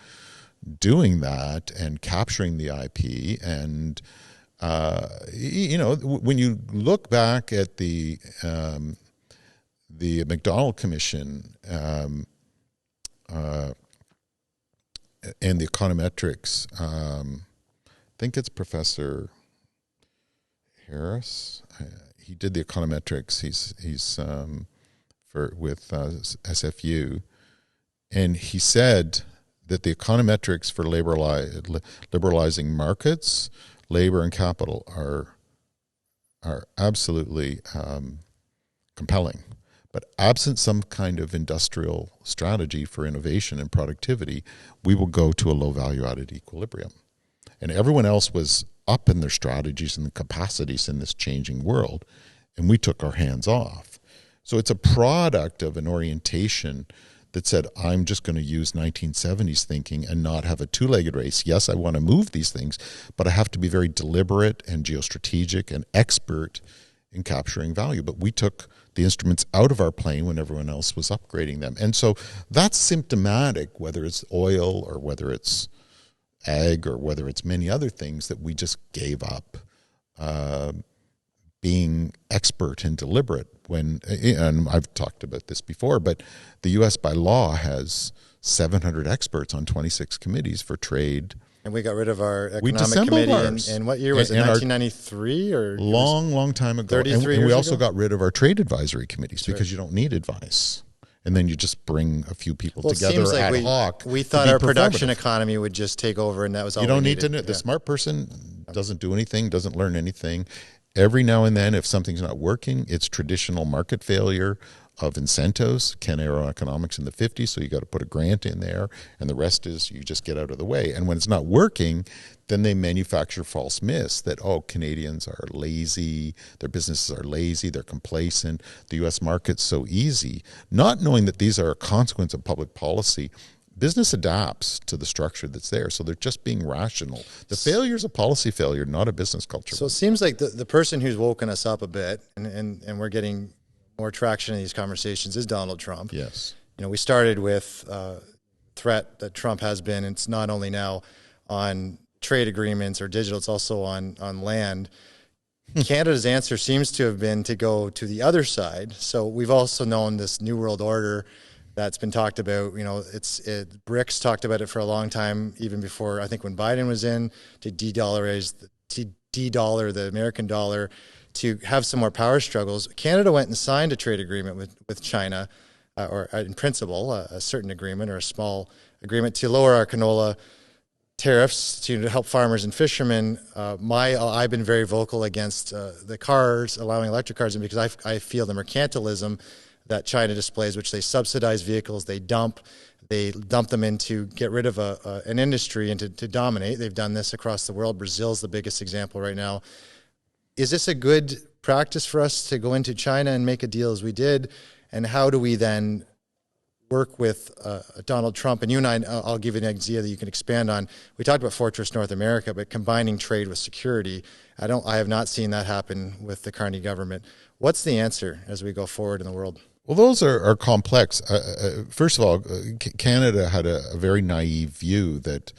doing that and capturing the IP. And when you look back at the McDonald Commission and the econometrics, I think it's Professor Harris. He did the econometrics. He's with SFU, and he said that the econometrics for liberalizing markets, labor, and capital are absolutely compelling. But absent some kind of industrial strategy for innovation and productivity, we will go to a low value added equilibrium. And everyone else was up in their strategies and the capacities in this changing world, and we took our hands off. So it's a product of an orientation that said, I'm just going to use 1970s thinking and not have a two-legged race. Yes, I want to move these things, but I have to be very deliberate and geostrategic and expert in capturing value. But we took the instruments out of our plane when everyone else was upgrading them. And so that's symptomatic, whether it's oil or whether it's ag or whether it's many other things, that we just gave up being expert and deliberate. And I've talked about this before, but the U.S. by law has 700 experts on 26 committees for trade. And we got rid of our economic committee in what year was it, 1993 or? Long time ago. 33 years and we also ago? got rid of our trade advisory committees because you don't need advice. And then you just bring a few people together it seems like ad hoc. We thought our production economy would just take over, and that was all you don't we need to know. The smart person doesn't do anything, doesn't learn anything. Every now and then, if something's not working, it's traditional market failure of incentives, Ken Arrow economics in the 50s, so you got to put a grant in there, and the rest is you just get out of the way. And when it's not working, then they manufacture false myths that, Canadians are lazy, their businesses are lazy, they're complacent, the U.S. market's so easy, not knowing that these are a consequence of public policy. Business adapts to the structure that's there, so they're just being rational. The failure is a policy failure, not a business culture. So it seems like the person who's woken us up a bit, and we're getting more traction in these conversations, is Donald Trump. Yes. We started with threat that Trump has been. It's not only now on trade agreements or digital, it's also on land. Canada's answer seems to have been to go to the other side. So we've also known this New World Order that's been talked about. BRICS talked about it for a long time, even before, I think, when Biden was in, to de-dollar the American dollar, to have some more power struggles. Canada went and signed a trade agreement with China, or in principle, a certain agreement or a small agreement to lower our canola tariffs to help farmers and fishermen. I've been very vocal against the cars, allowing electric cars in, because I feel the mercantilism that China displays, which they subsidize vehicles, they dump them in to get rid of an industry and to dominate. They've done this across the world. Brazil's the biggest example right now. Is this a good practice for us to go into China and make a deal as we did? And how do we then work with Donald Trump? And you and I'll give you an idea that you can expand on. We talked about Fortress North America, but combining trade with security, I have not seen that happen with the Carney government. What's the answer as we go forward in the world? Well, those are complex. First of all, Canada had a very naive view that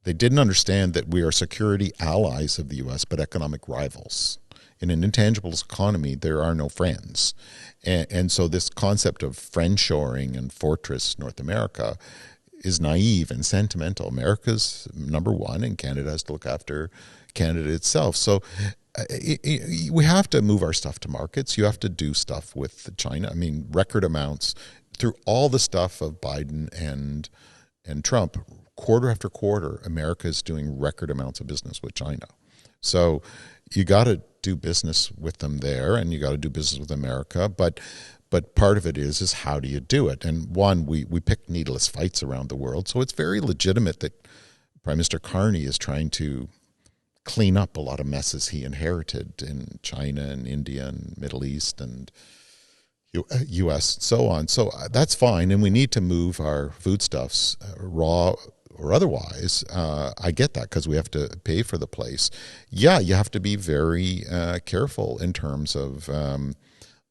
they didn't understand that we are security allies of the U.S., but economic rivals. In an intangibles economy, there are no friends. And so this concept of friendshoring and fortress North America is naive and sentimental. America's number one, and Canada has to look after Canada itself. So we have to move our stuff to markets. You have to do stuff with China. I mean, record amounts through all the stuff of Biden and Trump. Quarter after quarter, America is doing record amounts of business with China. So you got to do business with them there, and you got to do business with America. But part of it is how do you do it? And one, we pick needless fights around the world. So it's very legitimate that Prime Minister Carney is trying to clean up a lot of messes he inherited in China and India and Middle East and U.S. and so on. So that's fine, and we need to move our foodstuffs, raw or otherwise. I get that because we have to pay for the place. Yeah, you have to be very careful in terms of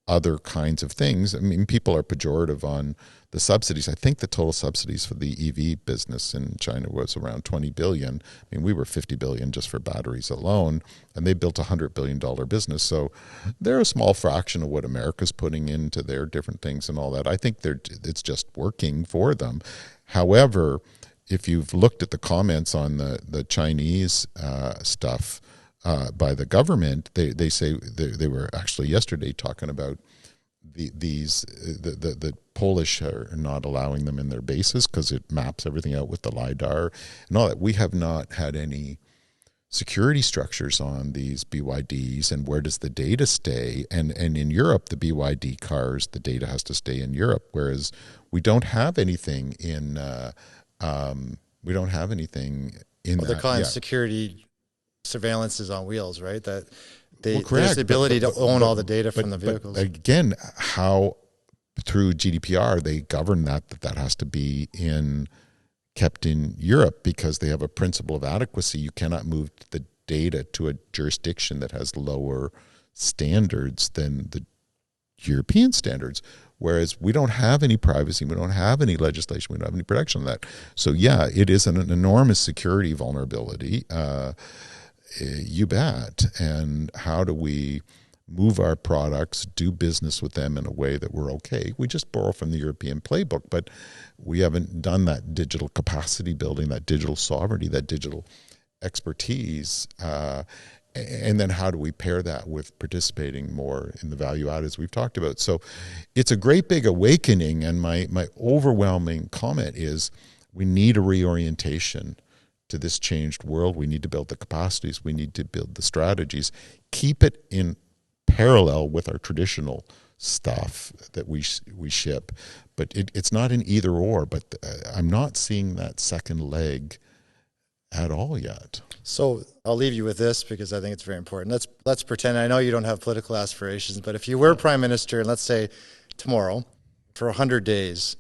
other kinds of things. I mean, people are pejorative on the subsidies. I think the total subsidies for the EV business in China was around 20 billion. I mean, we were 50 billion just for batteries alone, and they built $100 billion business. So they're a small fraction of what America's putting into their different things and all that. I think it's just working for them. However, if you've looked at the comments on the Chinese stuff by the government, they say they were actually yesterday talking about the Polish are not allowing them in their bases because it maps everything out with the LiDAR and all that. We have not had any security structures on these BYDs, and where does the data stay? And in Europe, the BYD cars, the data has to stay in Europe, whereas we don't have anything in they're calling security surveillances on wheels, right? That there's correct, the ability to own all the data from the vehicles. But again, how through GDPR they govern that has to be kept in Europe because they have a principle of adequacy. You cannot move the data to a jurisdiction that has lower standards than the European standards. Whereas we don't have any privacy, we don't have any legislation, we don't have any protection on that. So yeah, it is an enormous security vulnerability. You bet. And how do we move our products, do business with them in a way that we're okay? We just borrow from the European playbook, but we haven't done that digital capacity building, that digital sovereignty, that digital expertise. And then how do we pair that with participating more in the value add as we've talked about? So it's a great big awakening, and my overwhelming comment is we need a reorientation to this changed world. We need to build the capacities, we need to build the strategies, keep it in parallel with our traditional stuff that we ship. But it's not an either or, but I'm not seeing that second leg at all yet. So I'll leave you with this because I think it's very important. Let's pretend, I know you don't have political aspirations, but if you were prime minister, and let's say tomorrow, for 100 days,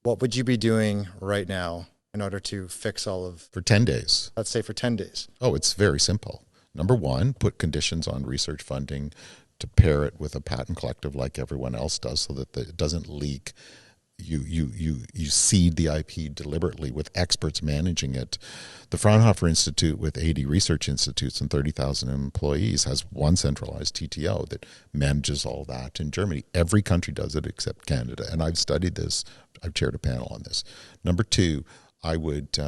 what would you be doing right now in order to fix all of... For 10 days. Let's say for 10 days. Oh, it's very simple. Number one, put conditions on research funding to pair it with a patent collective like everyone else does so that it doesn't leak. You seed the IP deliberately with experts managing it. The Fraunhofer Institute, with 80 research institutes and 30,000 employees, has one centralized TTO that manages all that in Germany. Every country does it except Canada, and I've studied this. I've chaired a panel on this. Number two, I would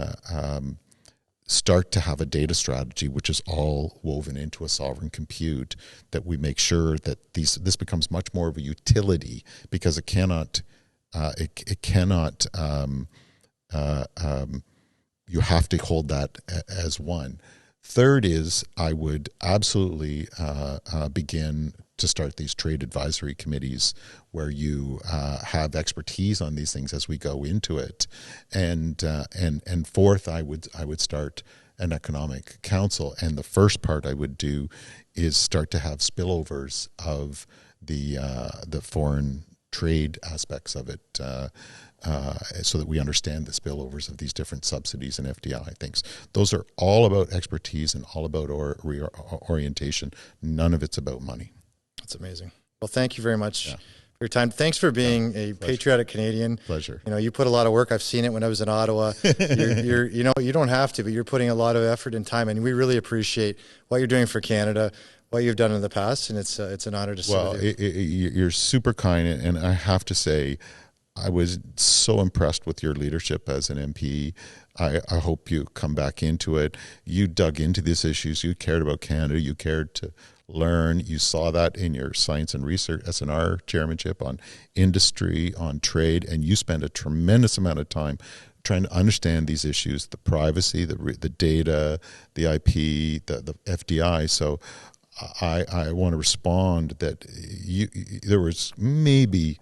start to have a data strategy which is all woven into a sovereign compute, that we make sure that this becomes much more of a utility, because it cannot you have to hold that as one. Third is I would absolutely begin to start these trade advisory committees where you have expertise on these things as we go into it. And fourth, I would start an economic council. And the first part I would do is start to have spillovers of the foreign trade aspects of it, so that we understand the spillovers of these different subsidies and FDI things. Those are all about expertise and all about orientation. None of it's about money. That's amazing. Well, thank you very much your time. Thanks for being a patriotic Canadian. Pleasure. You know, you put a lot of work. I've seen it when I was in Ottawa. You know, you don't have to, but you're putting a lot of effort and time, and we really appreciate what you're doing for Canada, what you've done in the past, and it's an honor to serve you. You're super kind, and I have to say, I was so impressed with your leadership as an MP. I hope you come back into it. You dug into these issues. You cared about Canada. You cared to learn. You saw that in your science and research SNR chairmanship on industry, on trade, and you spent a tremendous amount of time trying to understand these issues, the privacy, the data, the IP, the FDI. So I want to respond that there was maybe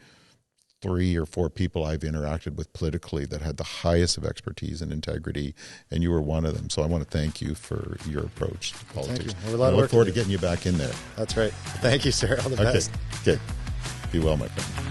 3 or 4 people I've interacted with politically that had the highest of expertise and integrity, and you were one of them. So I want to thank you for your approach to politics. Thank you. I look forward to getting you back in there. That's right. Thank you, sir. All the best. Okay. Be well, my friend.